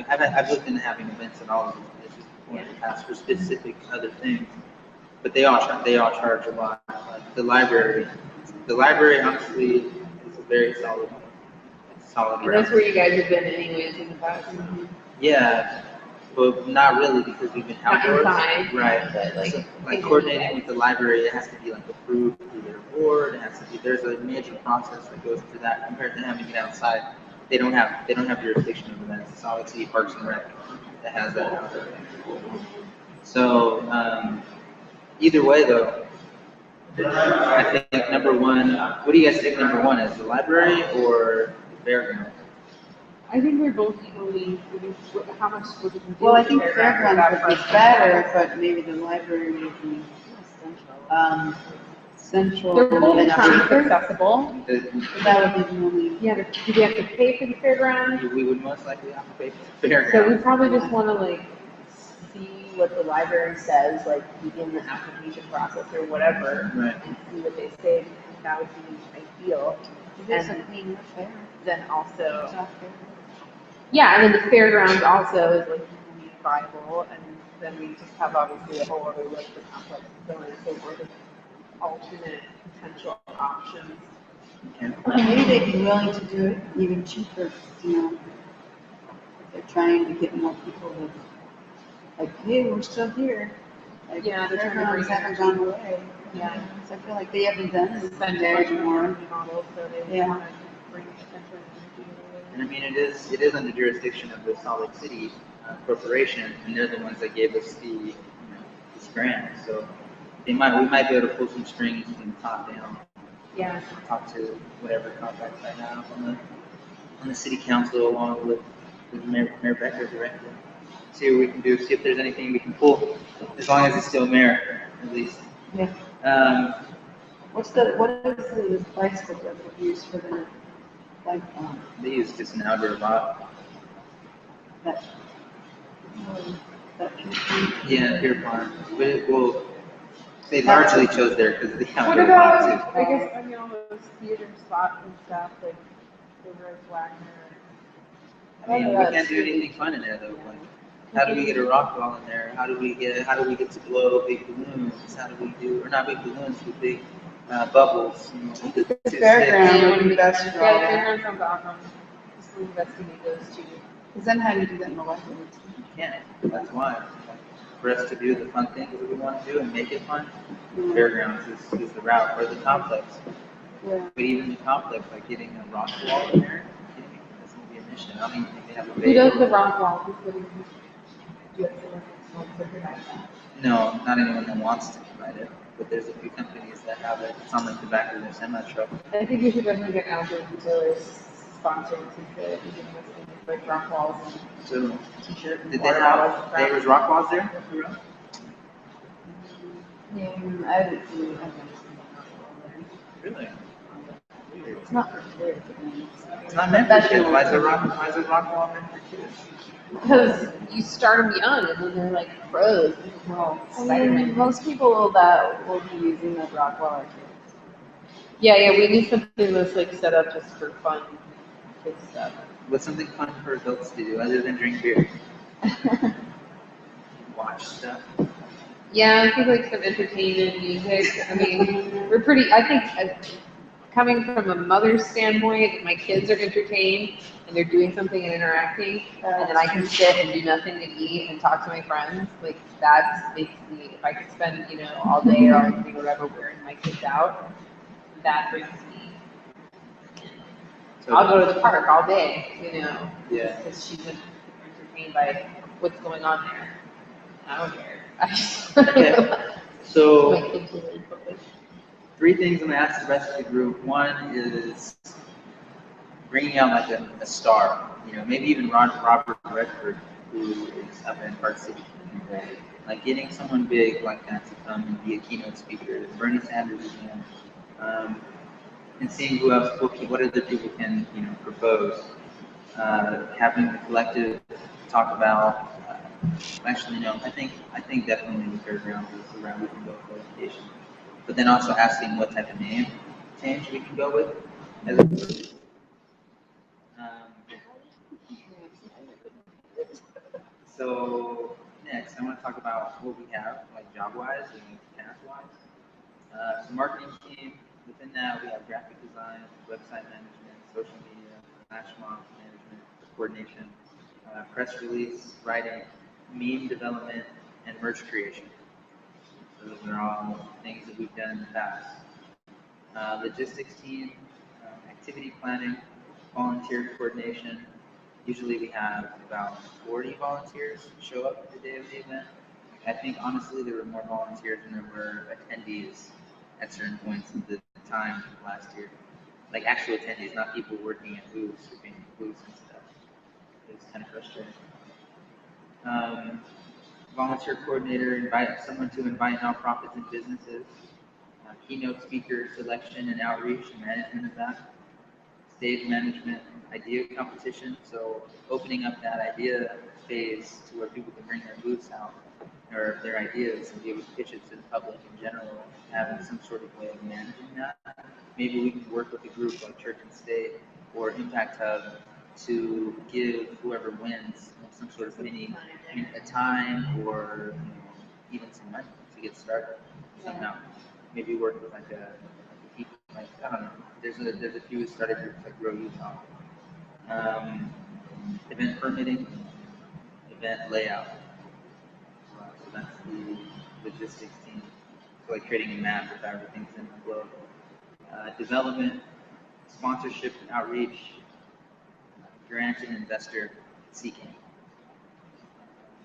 S1: events at all of these places before in the past for specific other things, but they all charge a lot. Like the library honestly is a very solid
S2: And that's where you guys have been anyways in the past.
S1: Yeah, but not really because we've been
S2: Not
S1: outdoors.
S2: inside,
S1: Right.
S2: but, like,
S1: So,
S2: in
S1: coordinating
S2: the
S1: with the library, it has to be like approved through their board. It has to be, there's a major process that goes through that compared to having it outside. They don't have jurisdiction over that. It's Salt Lake City Parks and Rec that has that out there. So, either way though, I think number one, what do you guys think number one is, the library or the fairground?
S2: I think we're both equally, how much would we do?
S4: Well, I
S2: with
S4: think
S2: the
S4: fairgrounds
S2: without
S4: would be
S2: first-
S4: better, but maybe the library would be, Central.
S2: They're both
S4: and
S2: traffic
S4: upper.
S2: accessible.
S4: That would be the only.
S2: Yeah, do we have to pay for the fairground?
S1: We would most likely have to pay for the
S2: So we
S1: fairground.
S2: probably just wanna like see what the library says, like begin the application process or whatever,
S1: Right.
S2: and see what they say, because that would be ideal.
S4: It is a
S2: And
S4: clean fair.
S2: then
S4: It's
S2: also,
S4: not fair.
S2: yeah, and then the fairgrounds also is like equally viable, and then we just have obviously a whole other list of complex and so on and so forth of alternate potential options.
S1: Okay.
S4: Maybe they'd be willing to do it even cheaper, you know. If they're trying to get more people to, like, hey, we're still here. Like,
S2: Yeah, they're trying to bring
S4: fairgrounds haven't gone away.
S2: Yeah.
S4: So I feel like they haven't done
S2: It's
S4: it
S2: been
S4: there
S2: much
S4: anymore.
S2: more model, so they
S4: Yeah.
S2: want to bring potential
S1: And I mean, it is under jurisdiction of the Salt Lake City Corporation, and they're the ones that gave us this grant. So we might be able to pull some strings from the top down.
S2: Yeah.
S1: Talk to whatever contacts I have on the city council along with Mayor Becker directly. See what we can do. See if there's anything we can pull, as long as it's still mayor, at least.
S4: Yeah. What is the price that they use for the, like,
S1: They use just an outdoor bot.
S4: that, that can
S1: Yeah, Pier Farm. But they largely chose there because of the
S2: What
S1: outdoor bot
S2: about,
S1: too.
S2: I guess, I mean, all those theater spots and stuff, like the Rose Wagner.
S1: I mean, we can't do anything fun in there though. Like, how do we get a rock wall in there? How do we get to blow big balloons? How do we do, or not big balloons, but big bubbles? You know,
S4: The
S1: to
S4: fairground
S1: stick.
S4: would be best for
S2: Yeah,
S4: all
S2: the
S4: that.
S2: fairground sounds awesome. Just investigate those two.
S4: Because then how do you do that in the library?
S1: You can't. That's why. Like, for us to do the fun things that we want to do and make it fun, fairgrounds is the route, or the complex.
S4: Yeah.
S1: But even the complex, like getting a rock wall in there, that's gonna be a mission. I don't even think they have a
S2: Who
S1: big.
S2: does the rock wall? Who's living in? Do you have someone who wants to provide that?
S1: No, not anyone that wants to provide it, but there's a few companies that have it. It's on like the back of their semi truck.
S2: I think we should definitely get outdoor retailers sponsored to fit like rock walls
S1: So,
S2: and t-shirt and
S1: did they
S2: water
S1: have,
S2: bottles.
S1: there was rock walls there?
S4: Yeah, I haven't seen that one.
S1: Really? Weird.
S4: It's not for kids, I mean,
S1: It's not meant for kids. Why is a rock wall meant for kids?
S2: Because you start them young and then they're like pros. Well,
S4: I mean,
S2: Spider-Man.
S4: most people that will be using the rock wall are kids.
S2: Yeah, we need something that's like set up just for fun kid stuff.
S1: What's something fun for adults to do other than drink beer? Watch stuff.
S2: Yeah, I think like some entertainment, music. I mean, I think coming from a mother's standpoint, my kids are entertained and they're doing something and interacting, and then I can sit and do nothing to eat and talk to my friends. Like that's basically, if I could spend, all day or all evening or whatever wearing my kids out, that brings me.
S1: So,
S2: I'll go to the park all day,
S1: Yeah.
S2: because she's entertained by what's going on there. I don't care. I just
S1: Okay. So,
S2: my kids are really focused.
S1: 3 things I'm gonna ask the rest of the group. One is bringing out like a star, maybe even Robert Redford, who is up in Park City. Like getting someone big like that to come and be a keynote speaker. Bernie Sanders again, and seeing who else, what other people can propose. Having the collective talk about. Actually, no. I think definitely the fairgrounds is the route we can go for education. But then also asking what type of name change we can go with as a group. So next, I want to talk about what we have, like job-wise and task-wise. So marketing team. Within that, we have graphic design, website management, social media, flash mob management, coordination, press release, writing, meme development, and merch creation. So those are all things that we've done in the past. Logistics team, activity planning, volunteer coordination. Usually we have about 40 volunteers show up the day of the event. I think honestly there were more volunteers than there were attendees at certain points of the time last year. Like actual attendees, not people working at booths or being booths and stuff. It was kind of frustrating. Volunteer coordinator, invite someone to invite nonprofits and businesses. keynote speaker selection and outreach and management of that, stage management, idea competition. So opening up that idea phase to where people can bring their booths out or their ideas and be able to pitch it to the public in general, having some sort of way of managing that. Maybe we can work with a group like Church and State or Impact Hub to give whoever wins some sort of mini, a time or even some money to get started somehow. Maybe work with like a people, like I don't know. There's a few started groups like Grow Utah. Event permitting, event layout. So that's the logistics team. So like creating a map of how everything's in the flow. Development, sponsorship and outreach, grant and investor seeking.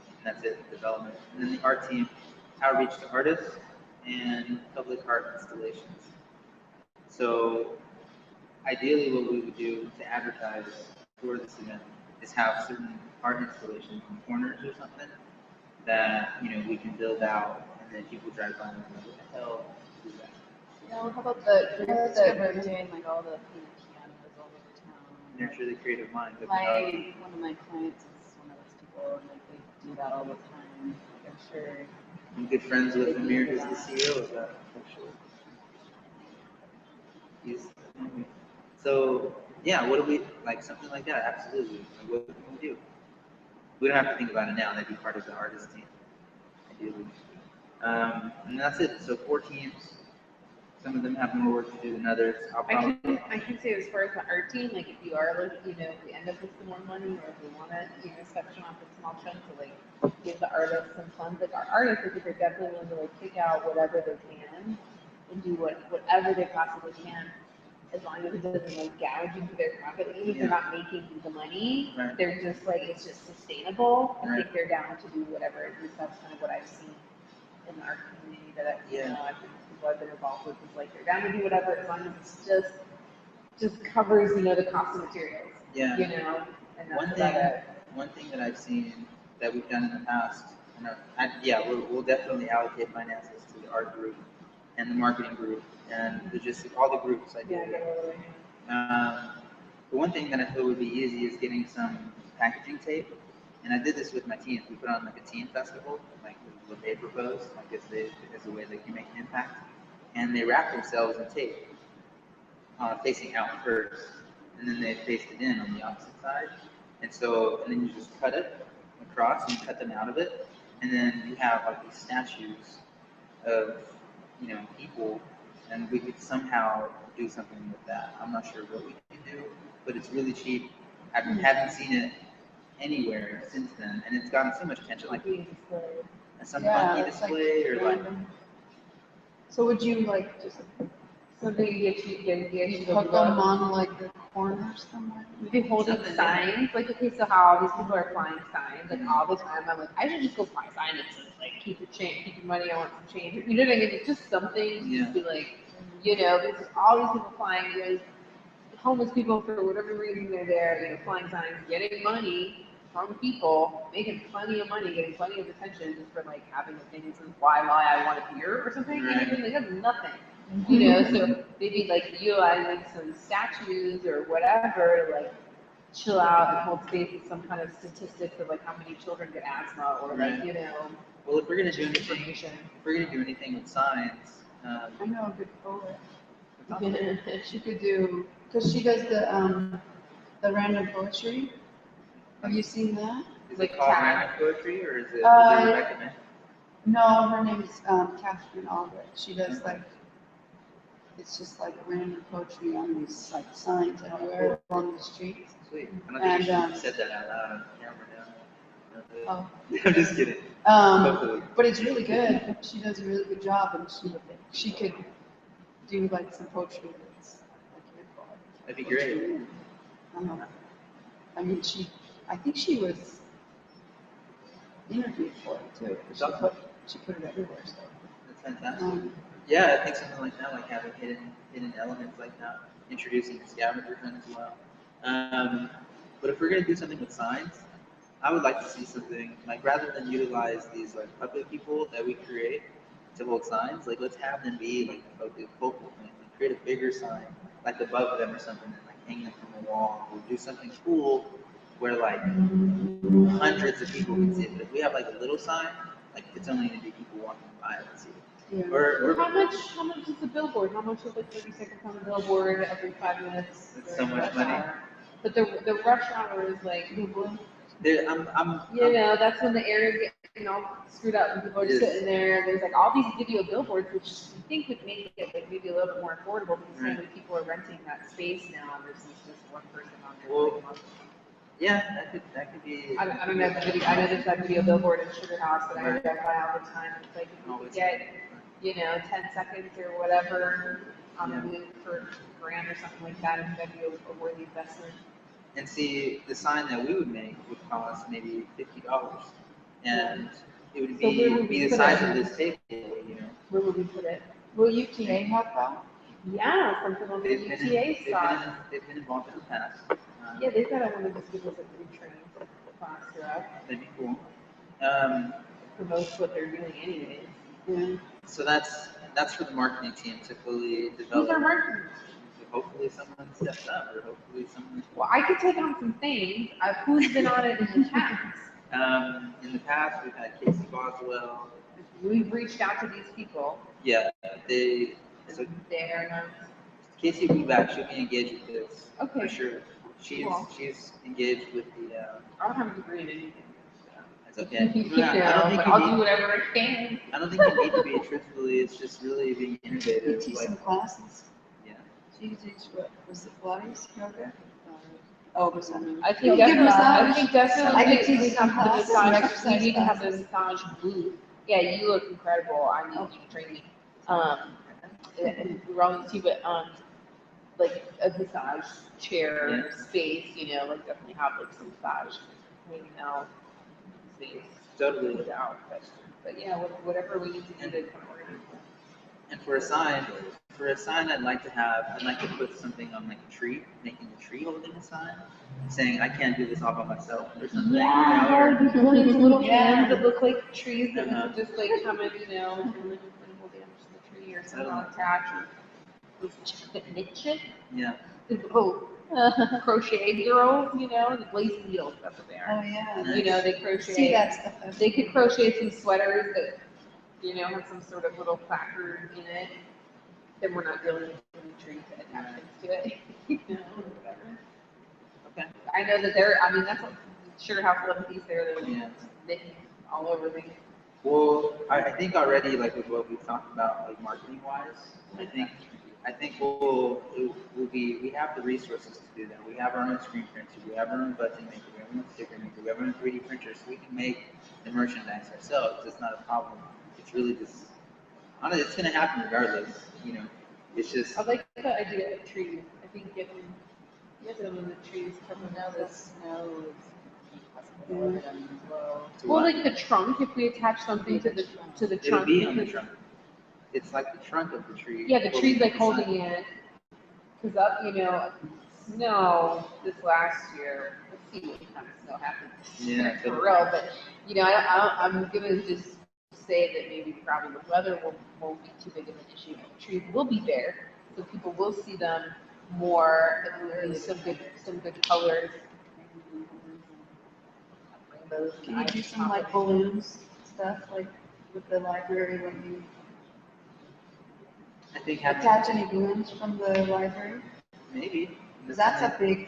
S1: And that's it, development. And then the art team, outreach to artists and public art installations. So ideally what we would do to advertise for this event is have certain art installations in corners or something that, we can build out and then people drive by and be like, what the hell is that?
S3: How about the groups that were doing like all the pianos all over town?
S1: Nurture the creative mind.
S3: One of my clients is one of those people, and like they do that all the time. I'm sure.
S1: I'm good friends with Amir, who's the CEO of that, actually. So, yeah, what do we, like something like that, absolutely. Like, what can we do? We don't have to think about it now, that'd be part of the artist team, ideally. And that's it, so 4 teams. Some of them have more work to do than others.
S2: I can say as far as the art team, like if you are like, if we end up with some more money or if we want to, section off a small chunk to like give the artists some funds, like our artists, I think are definitely willing to like pick out whatever they can and do whatever they possibly can, as long as it doesn't like gouge into their profit. Even if they're not making the money,
S1: Right.
S2: they're just like, it's just sustainable. I
S1: Right.
S2: think they're down to do whatever. At least that's kind of what I've seen in the art community that I think people I've been involved with is like they're down to do whatever as long as it's just covers the cost of materials.
S1: Yeah.
S2: And that's about it.
S1: One thing that I've seen that we've done in the past, we'll definitely allocate finances to the art group and the marketing group and logistics, all the groups I do. The one thing that I feel would be easy is getting some packaging tape. And I did this with my teams. We put on like a teen festival, like what they proposed, like as a way they can make an impact. And they wrap themselves in tape, facing out first, and then they faced it in on the opposite side. And then you just cut it across and cut them out of it. And then you have like these statues of, people, and we could somehow do something with that. I'm not sure what we can do, but it's really cheap. I haven't seen it anywhere since then, and it's gotten so much attention, like some monkey display or like.
S2: So would you like just something get you
S4: Put them on like the corner somewhere.
S2: maybe holding
S1: Something,
S2: signs? Like okay, so how all these people are flying signs like all the time. I'm like, I should just go fly a sign that says like keep your money, I want some change. You know what I mean? It's just something to just be like, there's all these people flying, there's homeless people for whatever reason they're there, flying signs, getting money from people, making plenty of money, getting plenty of attention just for like having opinions of why I want a beer or something.
S1: Right.
S2: They have nothing. So maybe like utilizing some statues or whatever to like chill out and hold space with some kind of statistics of like how many children get asthma or like,
S1: Right. Well, if we're gonna do anything,
S2: information.
S1: with science,
S4: I know a good poet.
S2: Yeah.
S4: She could do, because she does the random poetry. Have you seen that?
S1: is
S2: like
S1: it called
S2: tag.
S1: random poetry or is it recommend?
S4: No, her name is Catherine Albrecht. She does like, it's just like random poetry on these like signs everywhere along the streets.
S1: Sweet. I don't think you should
S4: And,
S1: have said that out loud on camera now.
S4: Oh.
S1: I'm just kidding. Hopefully.
S4: But it's really good. She does a really good job, and she could do like some poetry that's like your poem.
S1: That'd be great.
S4: I mean, I think she was interviewed for it too. She put it everywhere. So.
S1: That's fantastic. Yeah, I think something like that, like having hidden elements like that, introducing the scavenger hunt as well. But if we're gonna do something with signs, I would like to see something like rather than utilize these like puppet people that we create, to hold signs. Like, let's have them be like the focal point. Like, create a bigger sign, like above them or something, and like hang them from the wall, or do something cool where like hundreds of people can see it. But if we have like a little sign, like it's only gonna be people walking by that see it.
S4: Yeah.
S1: Or
S2: How much is the billboard? How much is like 30 seconds on the billboard every 5 minutes?
S1: It's so
S2: during
S1: much
S2: rush
S1: money.
S2: hour? But the rush hour is like,
S1: I'm
S2: you know, that's when the air is getting all screwed up and people are
S1: Yes.
S2: sitting there. There's like all these video billboards, which you think would make it like maybe a little bit more affordable because so
S1: Right.
S2: many people are renting that space now versus just one person on there.
S1: Well, yeah, that could be.
S2: I don't know the video. I know there's that video billboard in Sugar House that I
S1: Right.
S2: drive by all the time. It's like if you
S1: Always.
S2: could get, you know, 10 seconds or whatever on
S1: Yeah.
S2: the move for a grand or something like that, and that'd be a worthy investment.
S1: And see, the sign that we would make would cost maybe $50, and it would
S2: So where would
S1: be
S2: we
S1: the
S2: put
S1: size
S2: it?
S1: of this table, you know.
S2: Where would we put it?
S4: Will UTA have that?
S2: Yeah, something on the
S1: They've been,
S2: UTA side.
S1: they've been involved in the past.
S2: Yeah, they said I wanted to give us a free training class throughout.
S1: That'd be cool.
S2: Promotes what they're doing anyways.
S4: Yeah.
S1: So that's for the marketing team to fully
S2: Who's
S1: develop.
S2: our marketing?
S1: Hopefully someone steps up, or hopefully someone.
S2: Well, I could take on some things. Who's been on it in the past?
S1: In the past, we've had Casey Boswell.
S2: We've reached out to these people.
S1: Yeah, so
S2: They're not.
S1: Casey will be back. She'll be engaged with this
S2: Okay.
S1: for sure.
S2: Cool.
S1: She's engaged with the.
S2: I don't have a degree in anything.
S1: It's okay.
S2: You
S1: Yeah,
S2: know, but I'll do whatever I can.
S1: I don't think you need to be. Truthfully, it's just really being
S4: You
S1: innovative.
S4: teach
S1: Like,
S4: some classes.
S1: yeah.
S4: So you teach what, was it Pilates, yoga? Oh, was that?
S2: I
S4: You'll
S2: think
S4: give
S2: definitely, I
S4: massage.
S2: think definitely
S4: I could
S2: we
S4: teach
S2: need to
S4: some
S2: have the
S4: classes, some
S2: massage, we
S4: exercise
S2: need to have the
S4: classes.
S2: massage booth. Yeah, you look incredible. I need you to train me. We're all too, but like a massage chair space, you know, like definitely have like some massage hanging out space.
S1: Totally.
S2: Without question. But yeah, whatever we need to do to come organize.
S1: And for a sign, I'd like to put something on like a tree, making a tree holding a sign, saying I can't do this all by myself or something.
S2: Yeah,
S1: you know, or-
S2: one of these little
S4: Yeah.
S2: hands that look like trees that
S1: Uh-huh.
S2: you could just like come in, you know, and hold damage to the tree or somehow attach or knit it.
S1: yeah.
S2: Oh, crochet girls, you know, the lace needles, that's what they
S4: Oh,
S2: are.
S4: yeah.
S2: You know, they
S4: See
S2: crochet,
S4: that stuff.
S2: they could crochet some sweaters that, you know, have some sort of little placard in it. Then we're not dealing with the tree to attach things to it, you know, whatever.
S1: Okay.
S2: I know that they're, I mean, that's what Sugar House 11 piece there, they're
S1: Yeah.
S2: knitting all over things.
S1: Well, I think already, like with what we've talked about, like marketing wise, I think we have the resources to do that. We have our own screen printer, we have our own button maker, we have our own sticker maker, we have our own 3D printer, so we can make the merchandise ourselves. It's not a problem. It's really just, honestly, it's gonna happen regardless. You know, it's just.
S2: I like the idea of trees. I think getting some of the trees coming out
S3: The
S2: of.
S3: snow is possible over them as well.
S1: to
S2: Well,
S1: what?
S2: like the trunk, if we attach something to the
S1: It'll
S2: trunk.
S1: be on the
S2: because-
S1: trunk. It's like the trunk of the tree.
S2: Yeah, the tree's like
S1: the
S2: holding
S1: sign.
S2: it. Cause up, you know, snow this last year, let's see what kind of snow happened.
S1: Yeah,
S2: For real, but, you know, I'm gonna just say that maybe probably the weather won't be too big of an issue. But the trees will be there, so people will see them more, and there is some good colors. Rainbows.
S4: Can you do some like balloons stuff, like with the library when you
S1: I think having
S4: attach any balloons from the library?
S1: maybe.
S4: Because that's a big,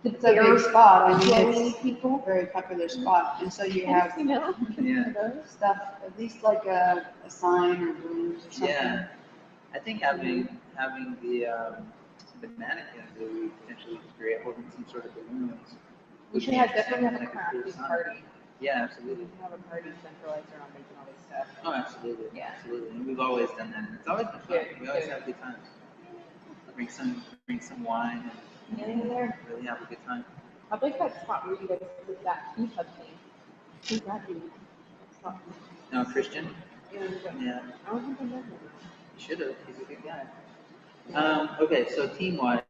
S2: The
S4: it's a big
S2: bear
S4: spot. I mean,
S2: flowing
S4: it's
S2: people.
S4: a very popular spot. And so you have
S2: You know?
S1: Yeah.
S4: stuff, at least like a sign or balloons or something.
S1: Yeah, I think having the mannequins that we potentially could create holding some sort of balloons.
S2: We should definitely have a crafty party.
S1: Yeah,
S2: We
S1: absolutely.
S2: can have a party centralized around making all this stuff.
S1: Oh, absolutely.
S2: Yeah.
S1: Absolutely. And we've always done that. And it's always been fun.
S2: Good,
S1: We always
S2: good.
S1: have good times. Bring some wine and really have a good time.
S2: I like that spot where you guys did that food hub thing. Who's that dude?
S1: No, Christian.
S2: Yeah.
S1: Yeah,
S2: I don't think I know him.
S1: you should have. He's a good guy. Okay, so team-wise,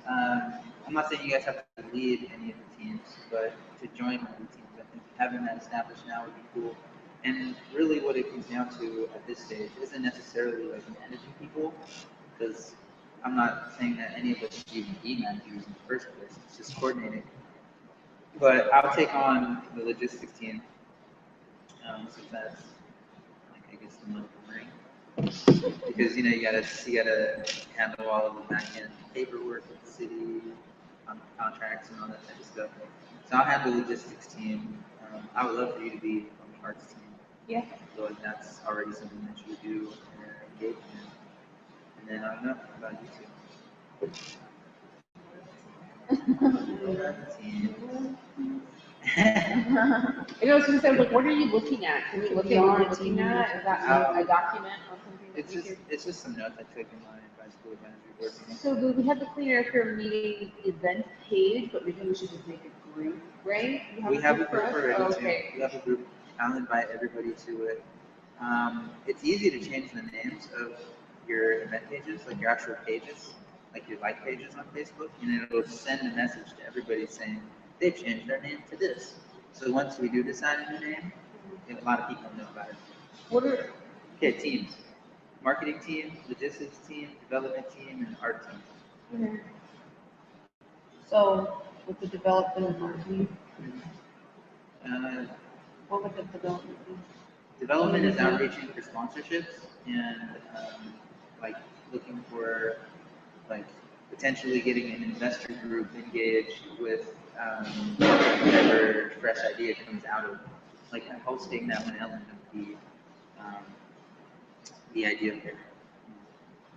S1: I'm not saying you guys have to lead any of the teams, but to join one of the teams, I think having that established now would be cool. And really what it comes down to at this stage isn't necessarily like managing people, because I'm not saying that any of us should even be managers in the first place. It's just coordinating. But I'll take on the logistics team, so that's like I guess the middle of the ring, because you gotta handle all of the back end paperwork with the city, contracts and all that type of stuff. So I'll have the logistics team. I would love for you to be on the arts team.
S2: Yeah.
S1: So like that's already something that you do and you're engaged in. And then I don't know about you two.
S2: I know, so like, what are you looking at? Can we look at what you're looking at? Is that a document or something? that we could-
S1: It's just some notes I took in my school advisory board meeting.
S2: So we have the Clean Air Fair meeting event page, but maybe we should just make a group, right? You
S1: We have a
S2: for
S1: group
S2: us?
S1: already
S2: Oh,
S1: too.
S2: okay.
S1: We have a group. I'll invite everybody to it. It's easy to change the names of your event pages, like your actual pages, like your like pages on Facebook, and then it'll send a message to everybody saying they've changed their name to this. So once we do decide a new name, a lot of people know about it.
S2: What are,
S1: Okay, teams. Marketing team, logistics team, development team, and art team.
S4: So with the development and marketing,
S1: Uh,
S4: what would the development be?
S1: Development is outreaching for sponsorships and like looking for like potentially getting an investor group engaged with whatever fresh idea comes out of like hosting that one element of the idea there.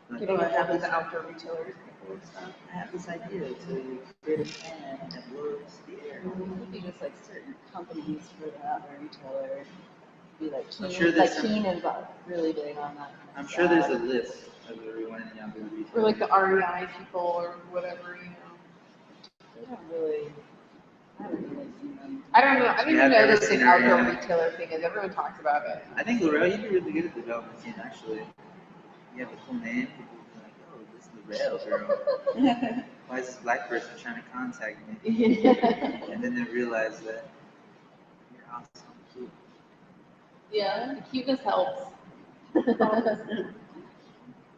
S1: Like,
S2: getting
S1: oh, I have
S2: involved with
S1: this,
S2: the outdoor retailers and stuff?
S1: I have this idea to create a plan that blows the air.
S3: It would be just like certain companies for the outdoor retailer. Be like
S1: I'm
S3: Keen,
S1: sure
S3: like
S1: there's some-
S3: Keen is really big on that.
S1: I'm sure there's a list of everyone in the outdoor retail.
S2: Or like the REI people or whatever, you know.
S3: They don't really. I haven't really seen them.
S2: I don't know. I don't
S1: Yeah,
S2: even
S1: I've
S2: know
S1: never
S2: this
S1: seen
S2: an
S1: REI.
S2: outdoor retailer thing is. Everyone talks about it.
S1: I think Laurel, you'd be really good at the development team actually. You have a cool name, people will be like, oh, this is Laurel girl. Why is this black person trying to contact me? And then they realize that you're awesome too.
S2: Yeah, the cuteness helps.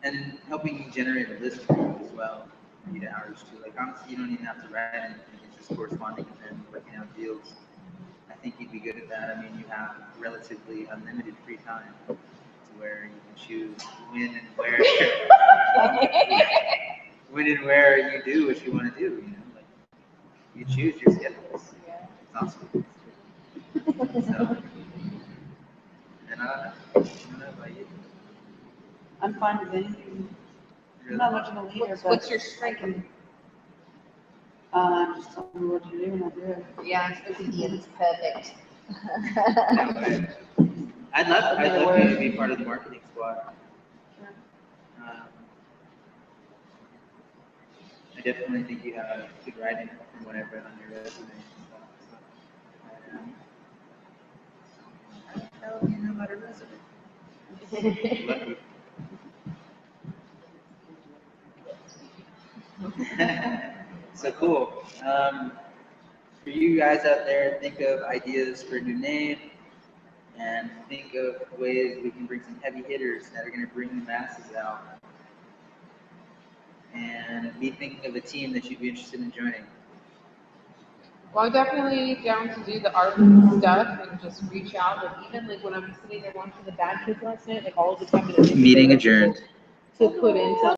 S1: And helping you generate a list for you as well. You need outreach to. Like honestly, you don't even have to write anything. It's just corresponding and then working out deals. I think you'd be good at that. I mean, you have relatively unlimited free time to where you can choose when and where you do what you want to do. You know, like you choose your schedules. It's awesome. So, and I don't know about you.
S4: I'm fine with anything. I'm
S1: Really?
S4: not much of a leader, but.
S2: What's your strength?
S4: Just tell me what to do and I'll do it.
S2: Yeah, obedience, perfect.
S1: Anyway, I'd love you to be part of the marketing squad. I definitely think you have good writing from what I've read on your resume and stuff. So, how do you know about a resume? Lucky. So cool. For you guys out there, think of ideas for a new name and think of ways we can bring some heavy hitters that are going to bring the masses out. And be thinking of a team that you'd be interested in joining.
S2: Well, I'm definitely down to do the art stuff and just reach out. Like even like when I'm sitting there watching the Bad Kids last night, like all of the time.
S1: Meeting adjourned.
S2: To put into